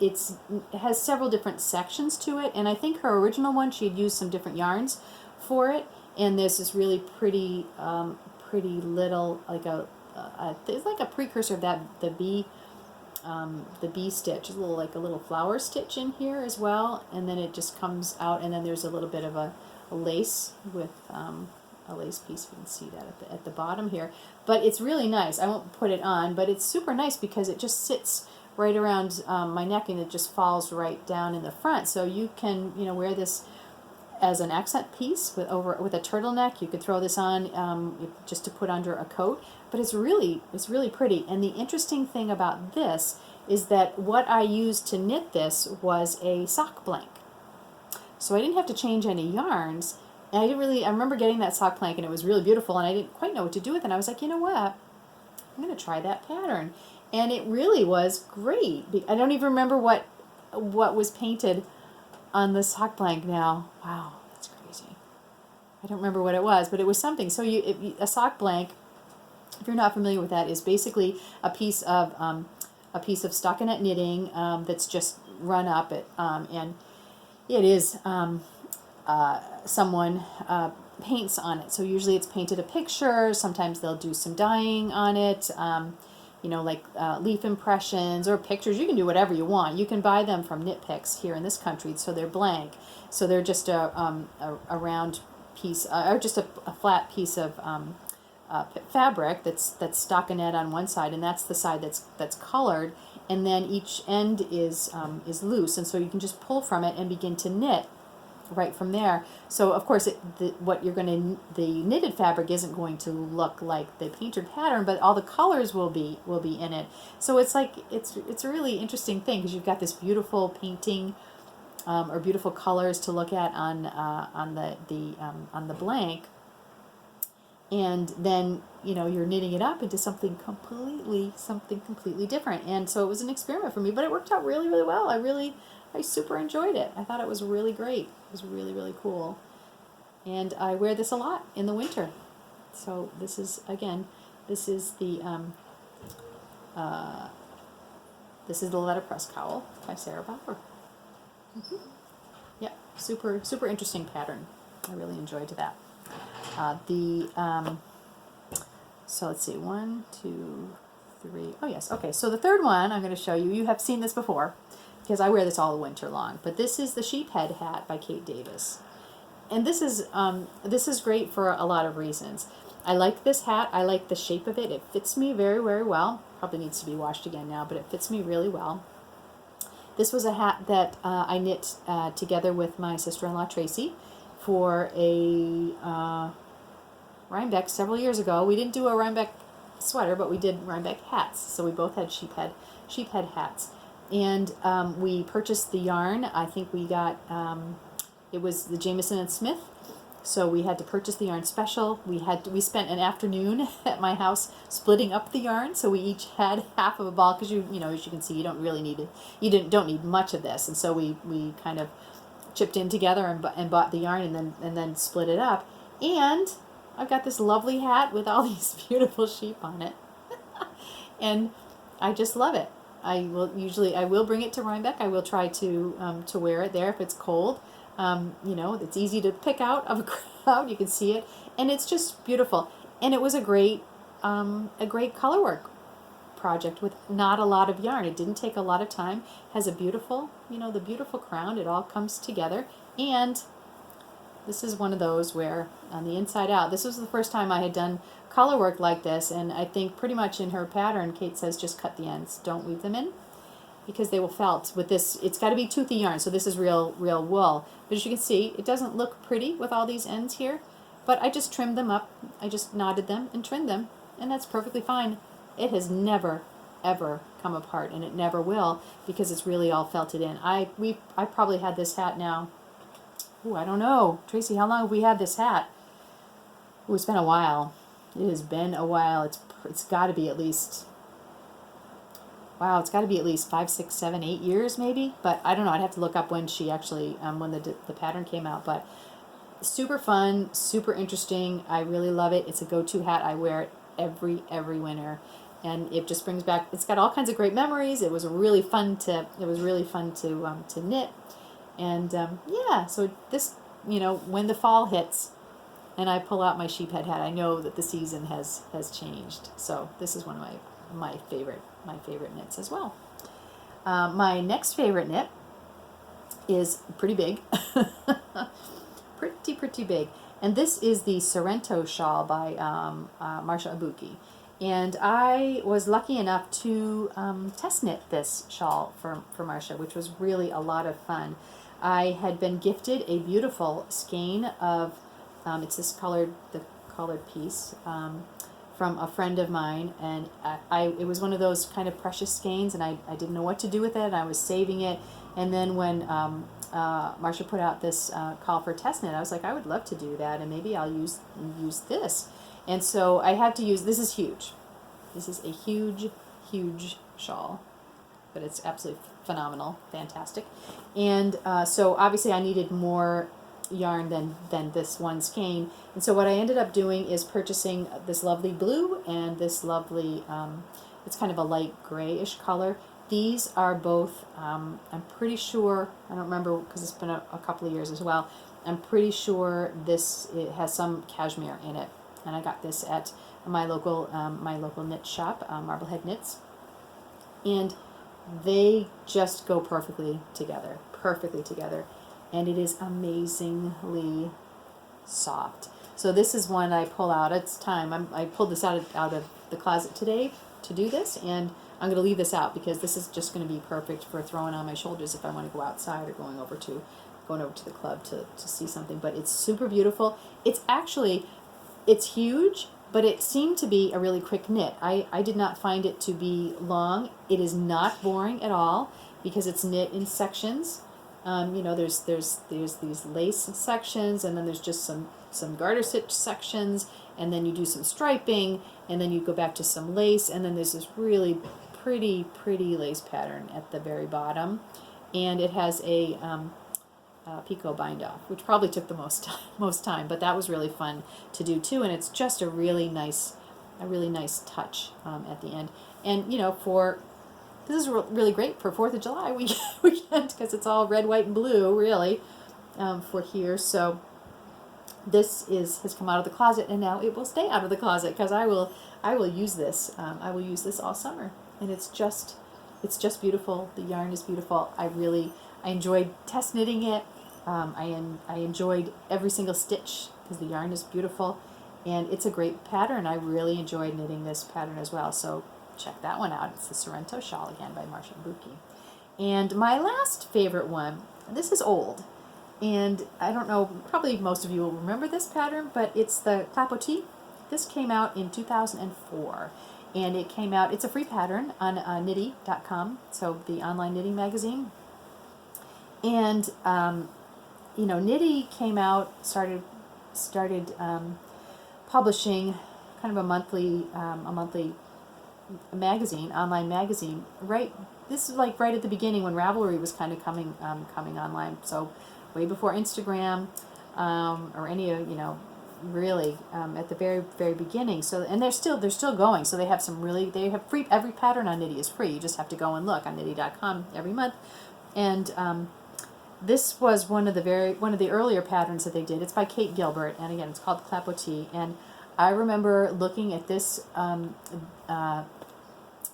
has several different sections to it. And I think her original one, she had used some different yarns for it, and there's this really pretty little, it's like a precursor of that the bee stitch. It's a little flower stitch in here as well, and then it just comes out, and then there's a little bit of a lace with a lace piece. You can see that at the bottom here, but it's really nice. I won't put it on, but it's super nice because it just sits right around my neck, and it just falls right down in the front. So you can wear this as an accent piece with a turtleneck. You could throw this on just to put under a coat, but it's really pretty. And the interesting thing about this is that what I used to knit this was a sock blank, so I didn't have to change any yarns. And I remember getting that sock blank, and it was really beautiful, and I didn't quite know what to do with it. And I was like, you know what, I'm going to try that pattern, and it really was great. I don't even remember what was painted on the sock blank now. Wow, that's crazy. I don't remember what it was, but it was something. So a sock blank, if you're not familiar with that, is basically a piece of stockinette knitting that's just run up and it is someone paints on it. So usually it's painted a picture. Sometimes they'll do some dyeing on it. Leaf impressions or pictures. You can do whatever you want. You can buy them from Knit Picks here in this country, so they're blank. So they're just a round piece, or just a flat piece of fabric that's stockinette on one side, and that's the side that's colored, and then each end is loose, and so you can just pull from it and begin to knit right from there. So of course the knitted fabric isn't going to look like the painted pattern, but all the colors will be in it. So it's a really interesting thing, because you've got this beautiful painting or beautiful colors to look at on the blank, and then you're knitting it up into something completely different. And so it was an experiment for me, but it worked out really well. I super enjoyed it. I thought it was really great. It was really cool. And I wear this a lot in the winter. So this is the Letterpress Cowl by Sarah Bauer. Yeah, super interesting pattern. I really enjoyed that. So let's see, 1, 2, 3. Oh yes, okay. So the third one I'm going to show you. You have seen this before, because I wear this all winter long. But this is the Sheephead hat by Kate Davis, and this is great for a lot of reasons. I like this hat. I like the shape of it. It fits me very well. Probably needs to be washed again now, but it fits me really well. This was a hat that I knit together with my sister-in-law Tracy for a Rhinebeck several years ago. We didn't do a Rhinebeck sweater, but we did Rhinebeck hats. So we both had sheephead hats. And we purchased the yarn. I think we got, it was the Jameson and Smith. So we had to purchase the yarn special. We spent an afternoon at my house splitting up the yarn. So we each had half of a ball, because as you can see, you don't really need it. Don't need much of this. And so we kind of chipped in together and bought the yarn, and then split it up. And I've got this lovely hat with all these beautiful sheep on it. And I just love it. I will bring it to Rhinebeck. I will try to wear it there if it's cold. It's easy to pick out of a crowd. You can see it, and it's just beautiful. And it was a great color work project with not a lot of yarn. It didn't take a lot of time. Has a beautiful, the beautiful crown. It all comes together, and This is one of those where on the inside out, this was the first time I had done color work like this, and I think pretty much in her pattern, Kate says just cut the ends, don't weave them in, because they will felt. With this, it's got to be toothy yarn, so this is real wool. But as you can see, it doesn't look pretty with all these ends here, but I just trimmed them up. I just knotted them and trimmed them, and that's perfectly fine. It has never, ever come apart, and it never will, because it's really all felted in. I probably had this hat now, ooh, I don't know, Tracy, how long have we had this hat? Ooh, it's been a while. It has been a while. It's got to be at least, wow, it's got to be at least 5, 6, 7, 8 years maybe. But I don't know. I'd have to look up when she actually, when the pattern came out. But super fun, super interesting. I really love it. It's a go-to hat. I wear it every winter, and it just brings back. It's got all kinds of great memories. It was really fun to. To knit, and yeah. So this, when the fall hits, and I pull out my sheephead hat, I know that the season has changed. So this is one of my favorite knits as well. My next favorite knit is pretty big, pretty big, and this is the Sorento Shawl by Marsha Ibuki. And I was lucky enough to test knit this shawl for Marsha, which was really a lot of fun. I had been gifted a beautiful skein of it's this colored piece from a friend of mine, and it was one of those kind of precious skeins, and I didn't know what to do with it, and I was saving it. And then when Marsha put out this call for test knit, I was like, I would love to do that, and maybe I'll use this. And so I had to use, this is huge. This is a huge shawl, but it's absolutely phenomenal, fantastic. And so obviously I needed more yarn than this one skein, and so what I ended up doing is purchasing this lovely blue and this lovely it's kind of a light grayish color. These are both I'm pretty sure, I don't remember because it's been a couple of years as well, I'm pretty sure it has some cashmere in it, and I got this at my local knit shop, Marblehead Knits, and they just go perfectly together, and it is amazingly soft. So this is one I pull out. It's time. I pulled this out of the closet today to do this, and I'm going to leave this out because this is just going to be perfect for throwing on my shoulders if I want to go outside or going over to the club to see something. But it's super beautiful. It's huge, but it seemed to be a really quick knit. I did not find it to be long. It is not boring at all because it's knit in sections. There's these lace sections, and then there's just some garter stitch sections, and then you do some striping, and then you go back to some lace, and then there's this really pretty lace pattern at the very bottom, and it has a picot bind off, which probably took the most time, but that was really fun to do too, and it's just a really nice touch at the end. And this is really great for 4th of July weekend because it's all red, white, and blue, really, for here. So this has come out of the closet, and now it will stay out of the closet because I will use this. I will use this all summer, and it's just beautiful. The yarn is beautiful. I enjoyed test knitting it. I enjoyed every single stitch because the yarn is beautiful, and it's a great pattern. I really enjoyed knitting this pattern as well. So check that one out. It's the Sorento Shawl again by Marsha Ibuki. And my last favorite one, this is old, and I don't know, probably most of you will remember this pattern, but it's the Capo Team. This came out in 2004, and it's a free pattern on Knitty.com, so the online knitting magazine. And Knitty came out, started publishing kind of a monthly magazine, online magazine. This is like right at the beginning when Ravelry was kind of coming online. So way before Instagram or any of really at the very beginning. So and they're still going. So they have free, every pattern on Knitty is free. You just have to go and look on Knitty.com every month. And this was one of the earlier patterns that they did. It's by Kate Gilbert, and again, it's called Capo Team. And I remember looking at this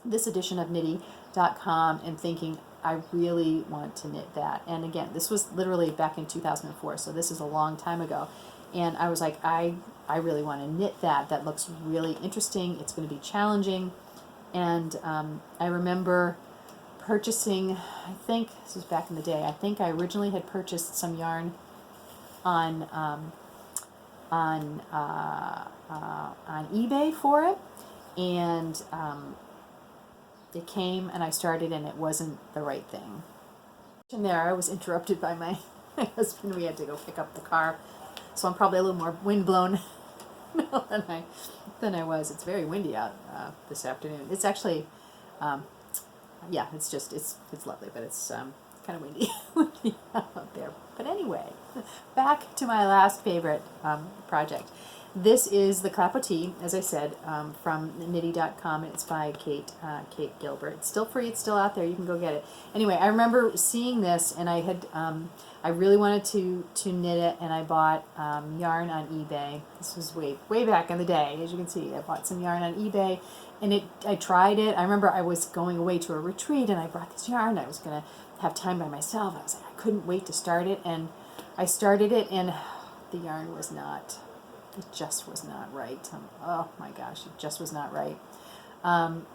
this edition of Knitty.com and thinking, I really want to knit that. And again, this was literally back in 2004, so this is a long time ago. And I was like, I really want to knit that. That looks really interesting. It's going to be challenging. And I remember purchasing, I think this was back in the day, I think I originally had purchased some yarn on eBay for it, and it came and I started and it wasn't the right thing. And there I was interrupted by my husband. We had to go pick up the car, so I'm probably a little more windblown than I was. It's very windy out this afternoon. It's actually yeah, it's lovely, but it's kind of windy out there. But anyway, back to my last favorite project. This is the Capo Team, as I said, from knitty.com. It's by Kate Gilbert. It's still free. It's still out there. You can go get it. Anyway, I remember seeing this, and I had I really wanted to knit it, and I bought yarn on eBay. This was way back in the day, as you can see. I bought some yarn on eBay, and I tried it. I remember I was going away to a retreat, and I brought this yarn. I was going to have time by myself. I was like, I couldn't wait to start it, and I started it, and the yarn was not. It just was not right. Oh my gosh, it just was not right. And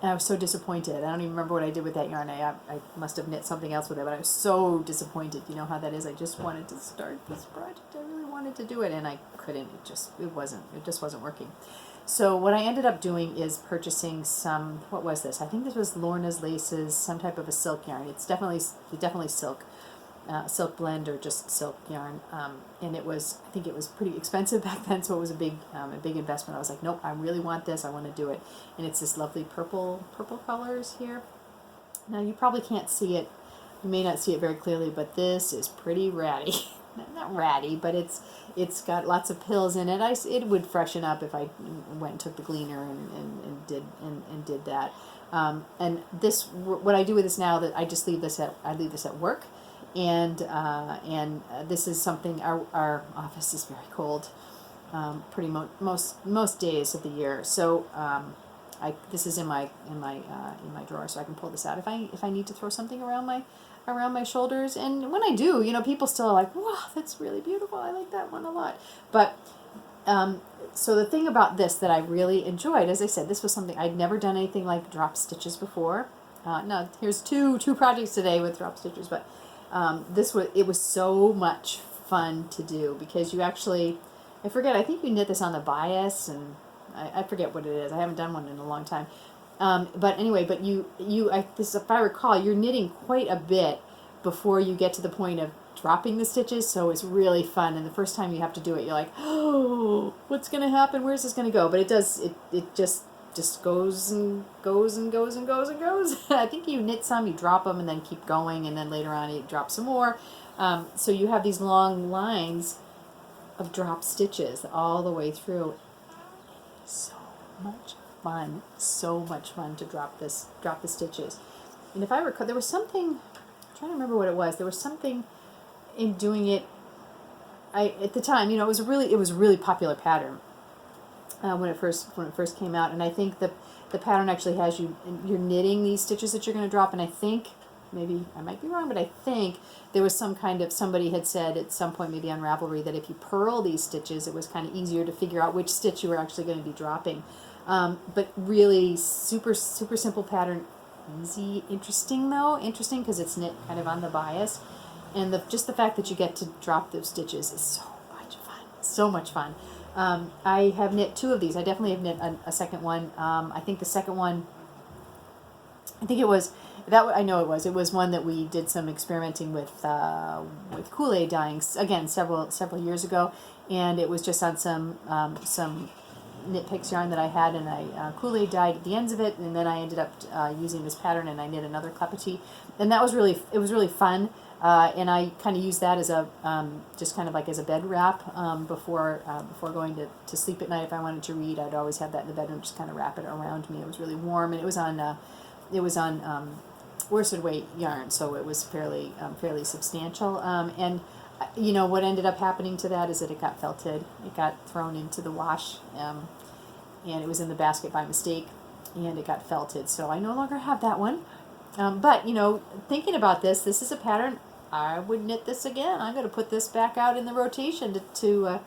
I was so disappointed. I don't even remember what I did with that yarn. I must have knit something else with it, but I was so disappointed. You know how that is. I just wanted to start this project. I really wanted to do it, and I couldn't. It just wasn't working. So what I ended up doing is purchasing some, what was this? I think this was Lorna's Laces, some type of a silk yarn. It's definitely silk. Silk blend or just silk yarn, and it was, I think it was pretty expensive back then, so it was a big investment. I was like, nope, I really want this, I want to do it. And it's this lovely purple colors here. Now you probably can't see it, you may not see it very clearly, but this is pretty ratty. Not ratty, but it's got lots of pills in it. It would freshen up if I went and took the gleaner and did that. And this, what I do with this now, that I just leave this at work. And this is something, our office is very cold, pretty most days of the year. So this is in my drawer, so I can pull this out if I need to throw something around my shoulders. And when I do, you know, people still are like, wow, that's really beautiful. I like that one a lot. But so the thing about this that I really enjoyed, as I said, this was something I'd never done anything like drop stitches before. No, here's two projects today with drop stitches, but. It was so much fun to do because you actually, I think you knit this on the bias, and I forget what it is. I haven't done one in a long time. But anyway, but if I recall, you're knitting quite a bit before you get to the point of dropping the stitches, so it's really fun. And the first time you have to do it, you're like, oh, what's going to happen? Where's this going to go? But it just goes and goes and goes and goes and goes. I think you knit some, you drop them, and then keep going, and then later on you drop some more. So you have these long lines of drop stitches all the way through. So much fun to drop the stitches. And if I recall, there was something, I'm trying to remember what it was. There was something in doing it. At the time, you know, it was a really popular pattern. When it first came out, and I think the pattern actually has you're knitting these stitches that you're going to drop, and I think, maybe I might be wrong, but I think there was somebody had said at some point, maybe on Ravelry, that if you purl these stitches, it was kind of easier to figure out which stitch you were actually going to be dropping. But really super simple pattern, easy, interesting because it's knit kind of on the bias, and just the fact that you get to drop those stitches is so much fun. I have knit two of these. I definitely have knit a second one. I think the second one, it was one that we did some experimenting with Kool-Aid dyeing, again, several years ago, and it was just on some Knit Picks yarn that I had, and I Kool-Aid dyed at the ends of it, and then I ended up using this pattern, and I knit another Capo Team, and it was really fun. And I kind of use that as a just kind of like as a bed wrap before going to sleep at night. If I wanted to read, I'd always have that in the bedroom, just kind of wrap it around me. It was really warm, and it was on worsted weight yarn, so it was fairly substantial. And you know what ended up happening to that is that it got felted. It got thrown into the wash, and it was in the basket by mistake, and it got felted. So I no longer have that one. But, you know, thinking about this is a pattern. I would knit this again. I'm going to put this back out in the rotation to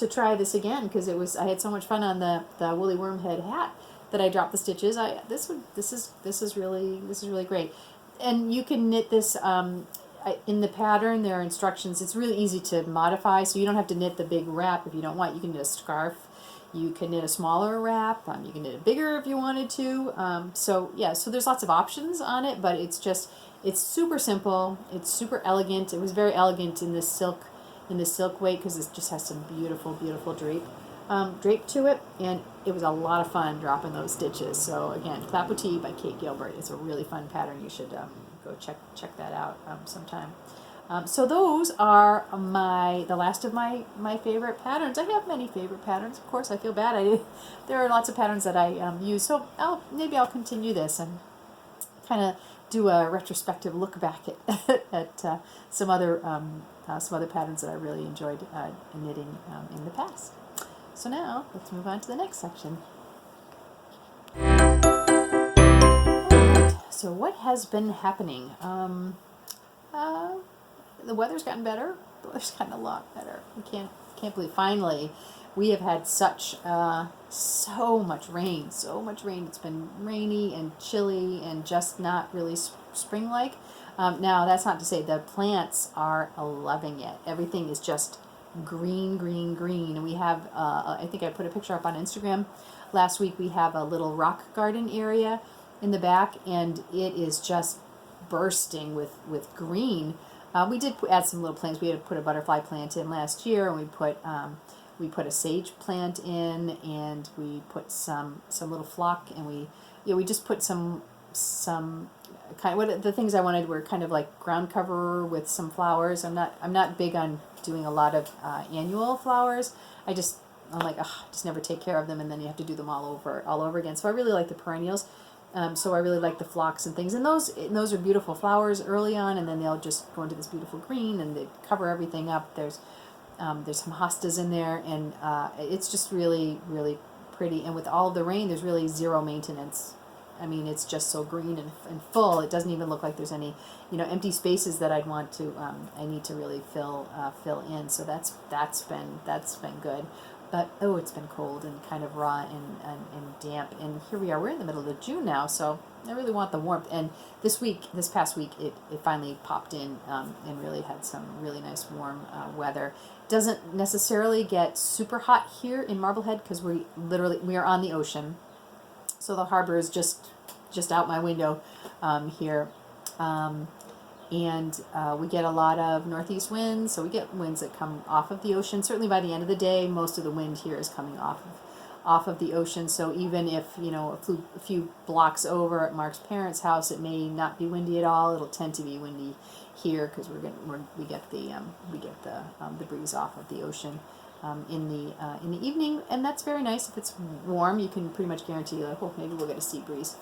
try this again, because I had so much fun on the woolly worm head hat that I dropped the stitches. This is really great, and you can knit this. In the pattern, there are instructions. It's really easy to modify, so you don't have to knit the big wrap if you don't want. You can knit a scarf. You can knit a smaller wrap. You can knit it bigger if you wanted to. So yeah, so there's lots of options on it, but it's super simple. It's super elegant. It was very elegant in this silk weight, because it just has some beautiful drape to it, and it was a lot of fun dropping those stitches. So again, Capo Team by Kate Gilbert. It's a really fun pattern. You should go check that out sometime. So those are the last of my favorite patterns. I have many favorite patterns, of course. I feel bad. There are lots of patterns that I use. So maybe I'll continue this and kind of do a retrospective look back at some other patterns that I really enjoyed knitting in the past. So now let's move on to the next section. So what has been happening? The weather's gotten better. The weather's gotten a lot better. I can't believe finally we have had so much rain. It's been rainy and chilly and just not really spring-like. Now that's not to say the plants are loving it. Everything is just green. And we have I think I put a picture up on Instagram last week. We have a little rock garden area in the back, and it is just bursting with green. We did add some little plants. We had put a butterfly plant in last year, and we put a sage plant in, and we put some little flock, and we just put some the things I wanted were kind of like ground cover with some flowers. I'm not big on doing a lot of annual flowers. I'm like, just never take care of them, and then you have to do them all over again. So I really like the perennials. So I really like the phlox and things, and those are beautiful flowers early on, and then they'll just go into this beautiful green, and they cover everything up. There's some hostas in there, and it's just really pretty. And with all the rain, there's really zero maintenance. I mean, it's just so green and full. It doesn't even look like there's any empty spaces that I'd want to. I need to really fill in. So that's been good. But it's been cold and kind of raw and damp. And here we are. We're in the middle of June now, so I really want the warmth. And this past week, it finally popped in and really had some really nice warm weather. Doesn't necessarily get super hot here in Marblehead, because we are on the ocean, so the harbor is just out my window here. And we get a lot of northeast winds, so we get winds that come off of the ocean. Certainly by the end of the day, most of the wind here is coming off of the ocean. So even if a few blocks over at Mark's parents' house, it may not be windy at all. It'll tend to be windy here, because we get the breeze off of the ocean in the evening, and that's very nice. If it's warm, you can pretty much guarantee maybe we'll get a sea breeze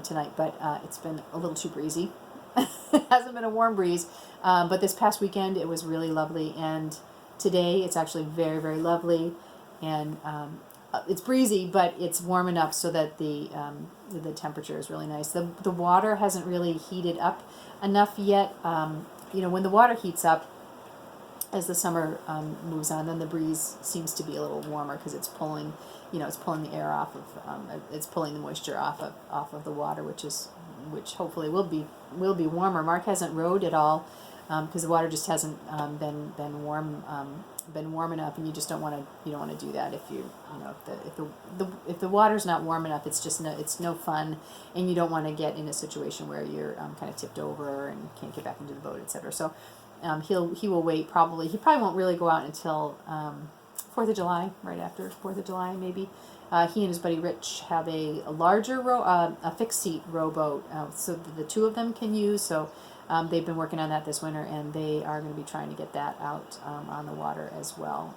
tonight. But it's been a little too breezy. It hasn't been a warm breeze, but this past weekend it was really lovely, and today it's actually very, very lovely, and it's breezy, but it's warm enough so that the temperature is really nice. The water hasn't really heated up enough yet. When the water heats up as the summer moves on, then the breeze seems to be a little warmer, because it's pulling the air off of it's pulling the moisture off of the water, which hopefully will be warmer. Mark hasn't rowed at all, because the water just hasn't been warm enough, and you just don't want to do that if the water's not warm enough. It's no fun, and you don't want to get in a situation where you're kind of tipped over and can't get back into the boat, etc. So he will wait. He probably won't really go out until 4th of July, right after 4th of July maybe. He and his buddy Rich have a larger a fixed seat rowboat, so the two of them can use. So they've been working on that this winter, and they are going to be trying to get that out on the water as well.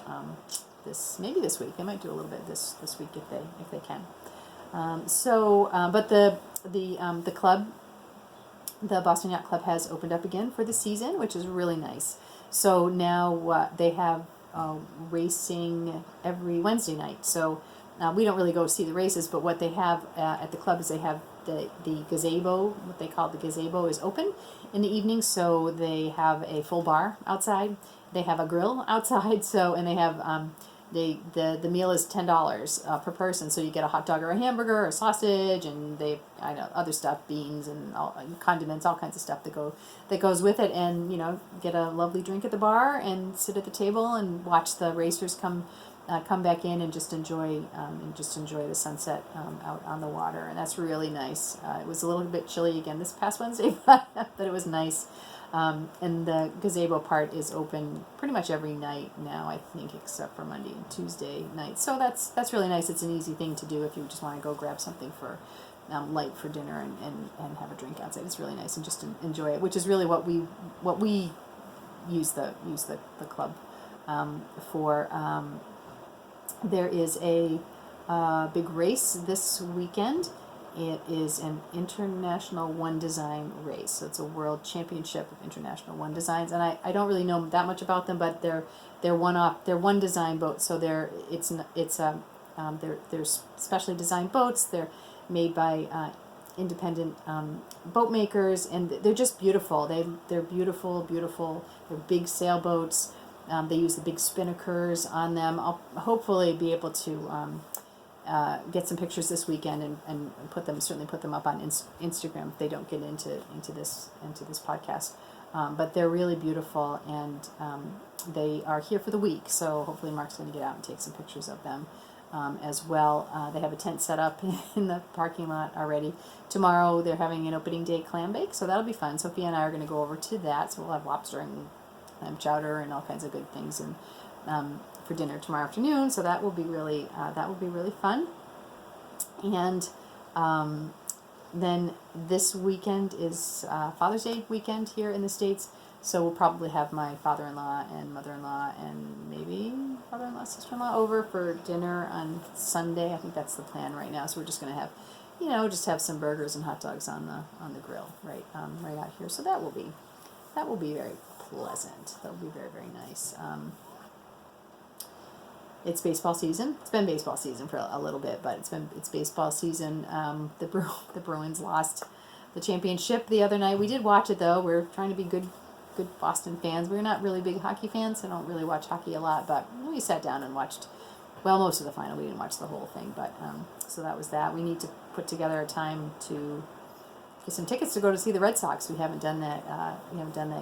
Maybe this week. They might do a little bit this week if they can. But the club, the Boston Yacht Club, has opened up again for the season, which is really nice. So now they have racing every Wednesday night. So we don't really go see the races, but what they have at the club is they have the gazebo, what they call the gazebo, is open in the evening, so they have a full bar outside. They have a grill outside, so, and they have the meal is $10 per person, so you get a hot dog or a hamburger or a sausage, and they, I know, other stuff, beans and condiments, all kinds of stuff that goes with it, and get a lovely drink at the bar and sit at the table and watch the racers come back in and just enjoy the sunset out on the water, and that's really nice. It was a little bit chilly again this past Wednesday, but it was nice. And the gazebo part is open pretty much every night now, I think, except for Monday and Tuesday nights. So that's really nice. It's an easy thing to do if you just want to go grab something for light for dinner and have a drink outside. It's really nice and just enjoy it, which is really what we use the club for. There is a big race this weekend. It is an international one design race. So it's a world championship of international one designs, and I don't really know that much about them, but they're one design boats. So they're specially designed boats. They're made by independent boat makers, and they're just beautiful. They're beautiful. They're big sailboats. They use the big spinnakers on them. I'll hopefully be able to get some pictures this weekend and put them up on Instagram if they don't get into this podcast. But they're really beautiful, and they are here for the week. So hopefully Mark's going to get out and take some pictures of them as well. They have a tent set up in the parking lot already. Tomorrow they're having an opening day clam bake, so that'll be fun. Sophia and I are going to go over to that. So we'll have lobster and chowder and all kinds of good things and for dinner tomorrow afternoon. So that will be really fun. And then this weekend is Father's Day weekend here in the States. So we'll probably have my father-in-law and mother-in-law and maybe father-in-law, sister-in-law over for dinner on Sunday. I think that's the plan right now. So we're just going to have, just have some burgers and hot dogs on the grill right out here. So that will be very pleasant. That will be very, very nice. It's baseball season. It's been baseball season for a little bit, but it's baseball season. The Bruins lost the championship the other night. We did watch it though. We're trying to be good Boston fans. We're not really big hockey fans. I don't really watch hockey a lot, but we sat down and watched. Well, most of the final. We didn't watch the whole thing, but so that was that. We need to put together a time to get some tickets to go to see the Red Sox. We haven't done that.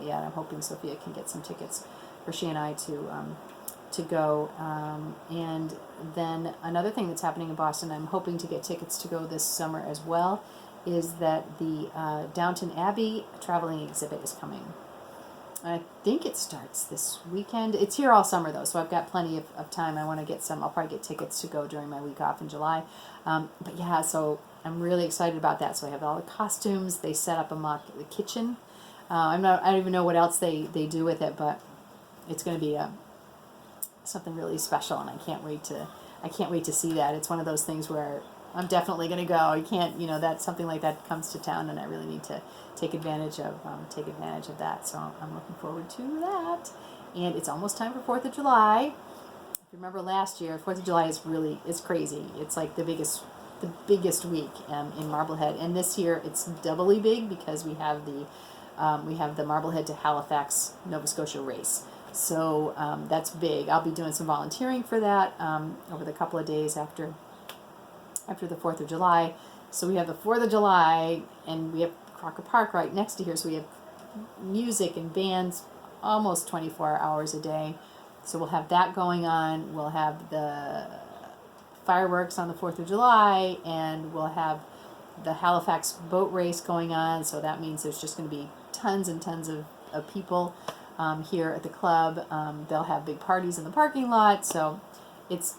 Yet. I'm hoping Sophia can get some tickets for she and I to go. And then another thing that's happening in Boston, I'm hoping to get tickets to go this summer as well, is that the Downton Abbey traveling exhibit is coming. I think it starts this weekend. It's here all summer though, so I've got plenty of time. I want to get some. I'll probably get tickets to go during my week off in July. But yeah, so I'm really excited about that. So I have all the costumes. They set up the kitchen. I don't even know what else they do with it, but it's going to be something really special, and I can't wait to see that. It's one of those things where I'm definitely going to go. You can't, that something like that comes to town, and I really need to take advantage of that. So I'm looking forward to that. And it's almost time for 4th of July. If you remember last year, 4th of July is crazy. It's like the biggest week in Marblehead, and this year it's doubly big because we have the Marblehead to Halifax, Nova Scotia race. So that's big. I'll be doing some volunteering for that over the couple of days after the 4th of July. So we have the 4th of July, and we have Crocker Park right next to here, so we have music and bands almost 24 hours a day. So we'll have that going on. We'll have the fireworks on the 4th of July, and we'll have the Halifax boat race going on. So that means there's just going to be tons and tons of people here at the club. They'll have big parties in the parking lot. So it's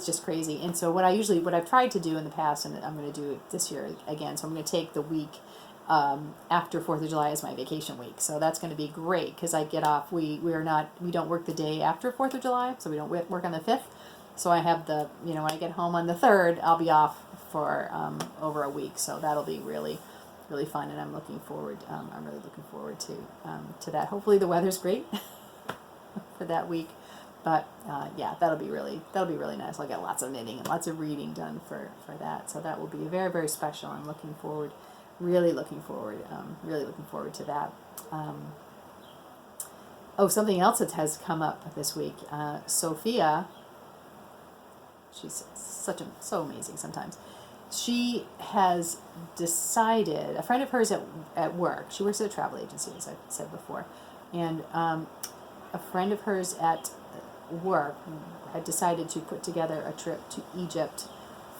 just crazy. And so what I've tried to do in the past, and I'm going to do it this year again. So I'm going to take the week after 4th of July as my vacation week. So that's going to be great because I get off. We don't work the day after 4th of July, so we don't work on the 5th. So I have when I get home on the 3rd, I'll be off for over a week. So that'll be really, really fun, and I'm really looking forward to that. Hopefully the weather's great for that week. But yeah, that'll be really nice. I'll get lots of knitting and lots of reading done for that. So that will be very, very special. I'm looking forward, really looking forward to that. Oh, something else that has come up this week. Sophia, she's so amazing sometimes. She has decided, a friend of hers at work, she works at a travel agency, as I've said before, and a friend of hers at work had decided to put together a trip to Egypt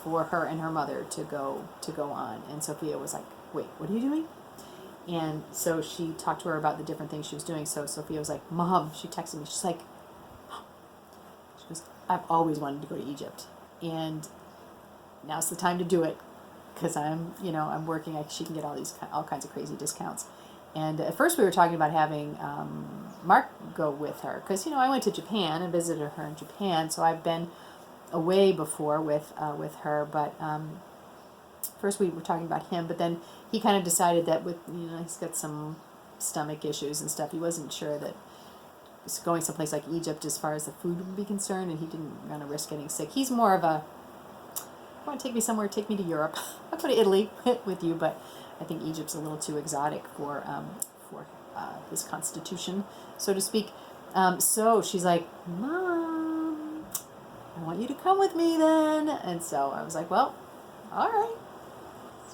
for her and her mother to go on. And Sophia was like, wait, what are you doing? And so she talked to her about the different things she was doing. So Sophia was like, Mom, she texted me, she's like, she goes, I've always wanted to go to Egypt, and now's the time to do it, because I'm working. She can get all kinds of crazy discounts. And at first we were talking about having Mark go with her, because I went to Japan and visited her in Japan, so I've been away before with her. But first we were talking about him, but then he kind of decided that with he's got some stomach issues and stuff, he wasn't sure that going someplace like Egypt as far as the food would be concerned, and he didn't want to risk getting sick. He's more of a, want to take me somewhere, take me to Europe. I'll go to Italy with you, but I think Egypt's a little too exotic for his constitution, so to speak. So she's like, Mom, I want you to come with me then. And so I was like, well, all right.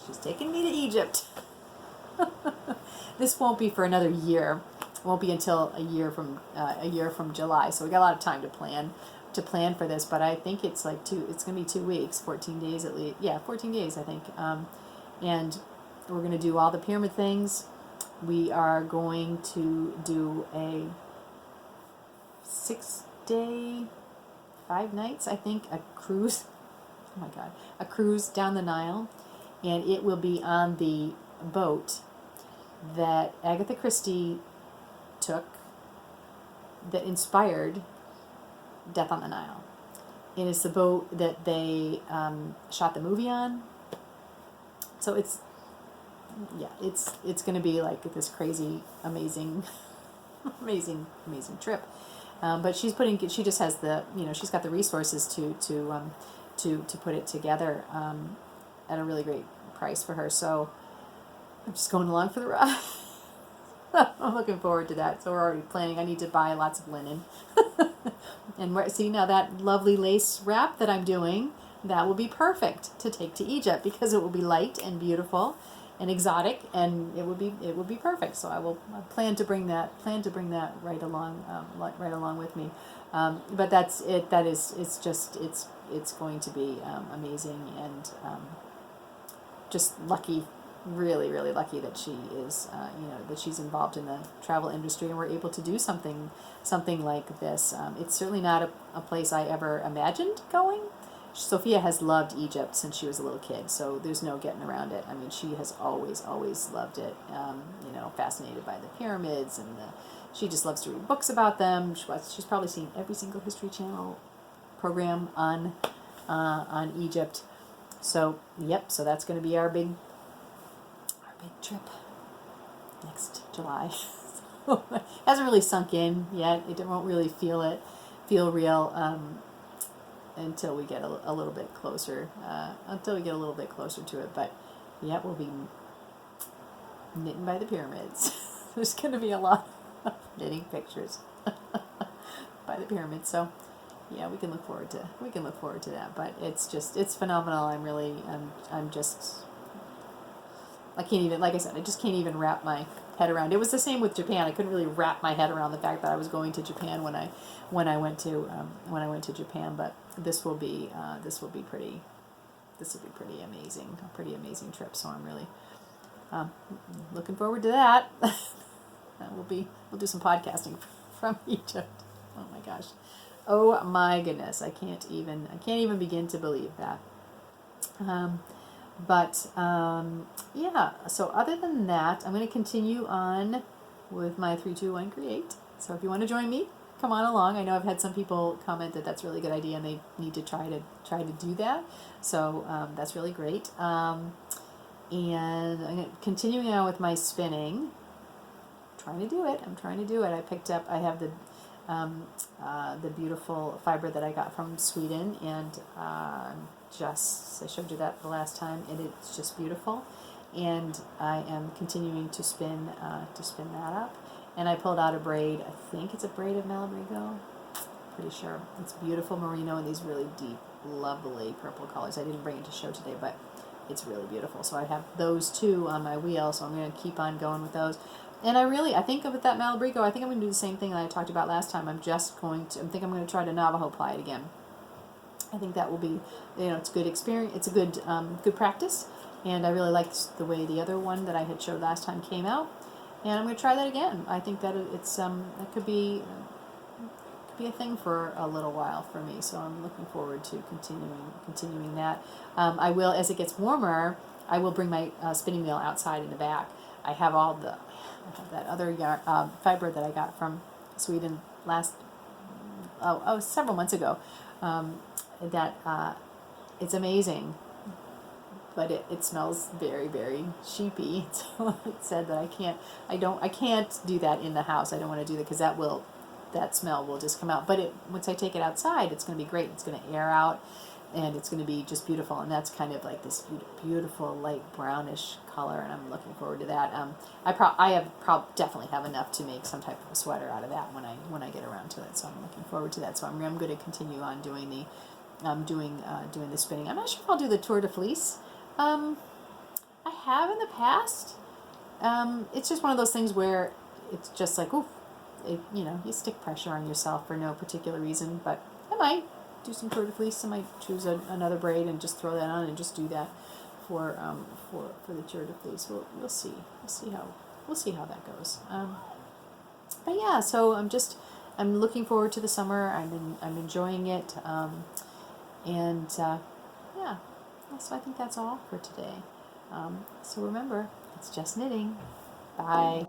She's taking me to Egypt. This won't be for another year. It won't be until a year from July. So we got a lot of time to plan for this. But I think it's like it's going to be 2 weeks, 14 days at least. Yeah, 14 days I think. And we're going to do all the pyramid things. We are going to do a 6-day, 5 nights, I think, a cruise. Oh my God, a cruise down the Nile. And it will be on the boat that Agatha Christie took that inspired Death on the Nile. And it's the boat that they shot the movie on. So it's going to be like this crazy, amazing trip. But she just has she's got the resources to put it together at a really great price for her. So I'm just going along for the ride. I'm looking forward to that. So we're already planning. I need to buy lots of linen. And see, now that lovely lace wrap that I'm doing, that will be perfect to take to Egypt, because it will be light and beautiful and exotic, and it will be perfect. So I plan to bring that right along with me. But that's it. It's going to be amazing, and just lucky, really, really lucky that she is, that she's involved in the travel industry, and we're able to do something like this. It's certainly not a place I ever imagined going. Sophia has loved Egypt since she was a little kid, so there's no getting around it. I mean, she has always loved it. Fascinated by the pyramids, and she just loves to read books about them. She's probably seen every single History Channel program on Egypt. So so that's going to be our big trip next July. It hasn't really sunk in yet. It won't really feel real until we get a little bit closer. To it. But we'll be knitting by the pyramids. There's going to be a lot of knitting pictures by the pyramids. So we can look forward to that. But it's phenomenal. I can't even, like I said, I just can't even wrap my head around. It was the same with Japan. I couldn't really wrap my head around the fact that I was going to Japan when I went to Japan. But this will be pretty amazing, a pretty amazing trip. So I'm really looking forward to that. We'll do some podcasting from Egypt. Oh my gosh. Oh my goodness. I can't even begin to believe that. So other than that, I'm going to continue on with my 3, 2, 1 create. So if you want to join me, come on along. I know I've had some people comment that that's a really good idea, and they need to try to do that. So that's really great. And I'm continuing on with my spinning. I'm trying to do it. I have the the beautiful fiber that I got from Sweden, and I showed you that the last time, and it's just beautiful. And I am continuing to spin that up. And I pulled out a braid. I think it's a braid of Malabrigo. Pretty sure. It's beautiful merino in these really deep, lovely purple colors. I didn't bring it to show today, but it's really beautiful. So I have those two on my wheel, so I'm going to keep on going with those. And I think of it, that Malabrigo, I think I'm going to do the same thing that I talked about last time. I think I'm going to try to Navajo ply it again. I think that will be, it's a good experience. It's a good practice. And I really liked the way the other one that I had showed last time came out. And I'm going to try that again. I think that it could be a thing for a little while for me. So I'm looking forward to continuing that. I will, as it gets warmer, I will bring my spinning wheel outside in the back. I have that other fiber that I got from Sweden several months ago. It's amazing, but it smells very, very sheepy. So it said that I can't do that in the house. I don't want to do that because that smell will just come out. But once I take it outside, it's going to be great. It's going to air out, and it's going to be just beautiful. And that's kind of like this beautiful light brownish color, and I'm looking forward to that. I definitely have enough to make some type of a sweater out of that when I get around to it. So I'm looking forward to that. So I'm going to continue on doing the spinning. I'm not sure if I'll do the Tour de Fleece. I have in the past. It's just one of those things where it's just like, oof, you stick pressure on yourself for no particular reason. But I might do some Tour de Fleece. I might choose another braid and just throw that on and just do that for the Tour de Fleece. We'll see. We'll see how that goes. But yeah, so I'm looking forward to the summer. I'm enjoying it. Yeah. So I think that's all for today. So remember, it's just knitting. Bye.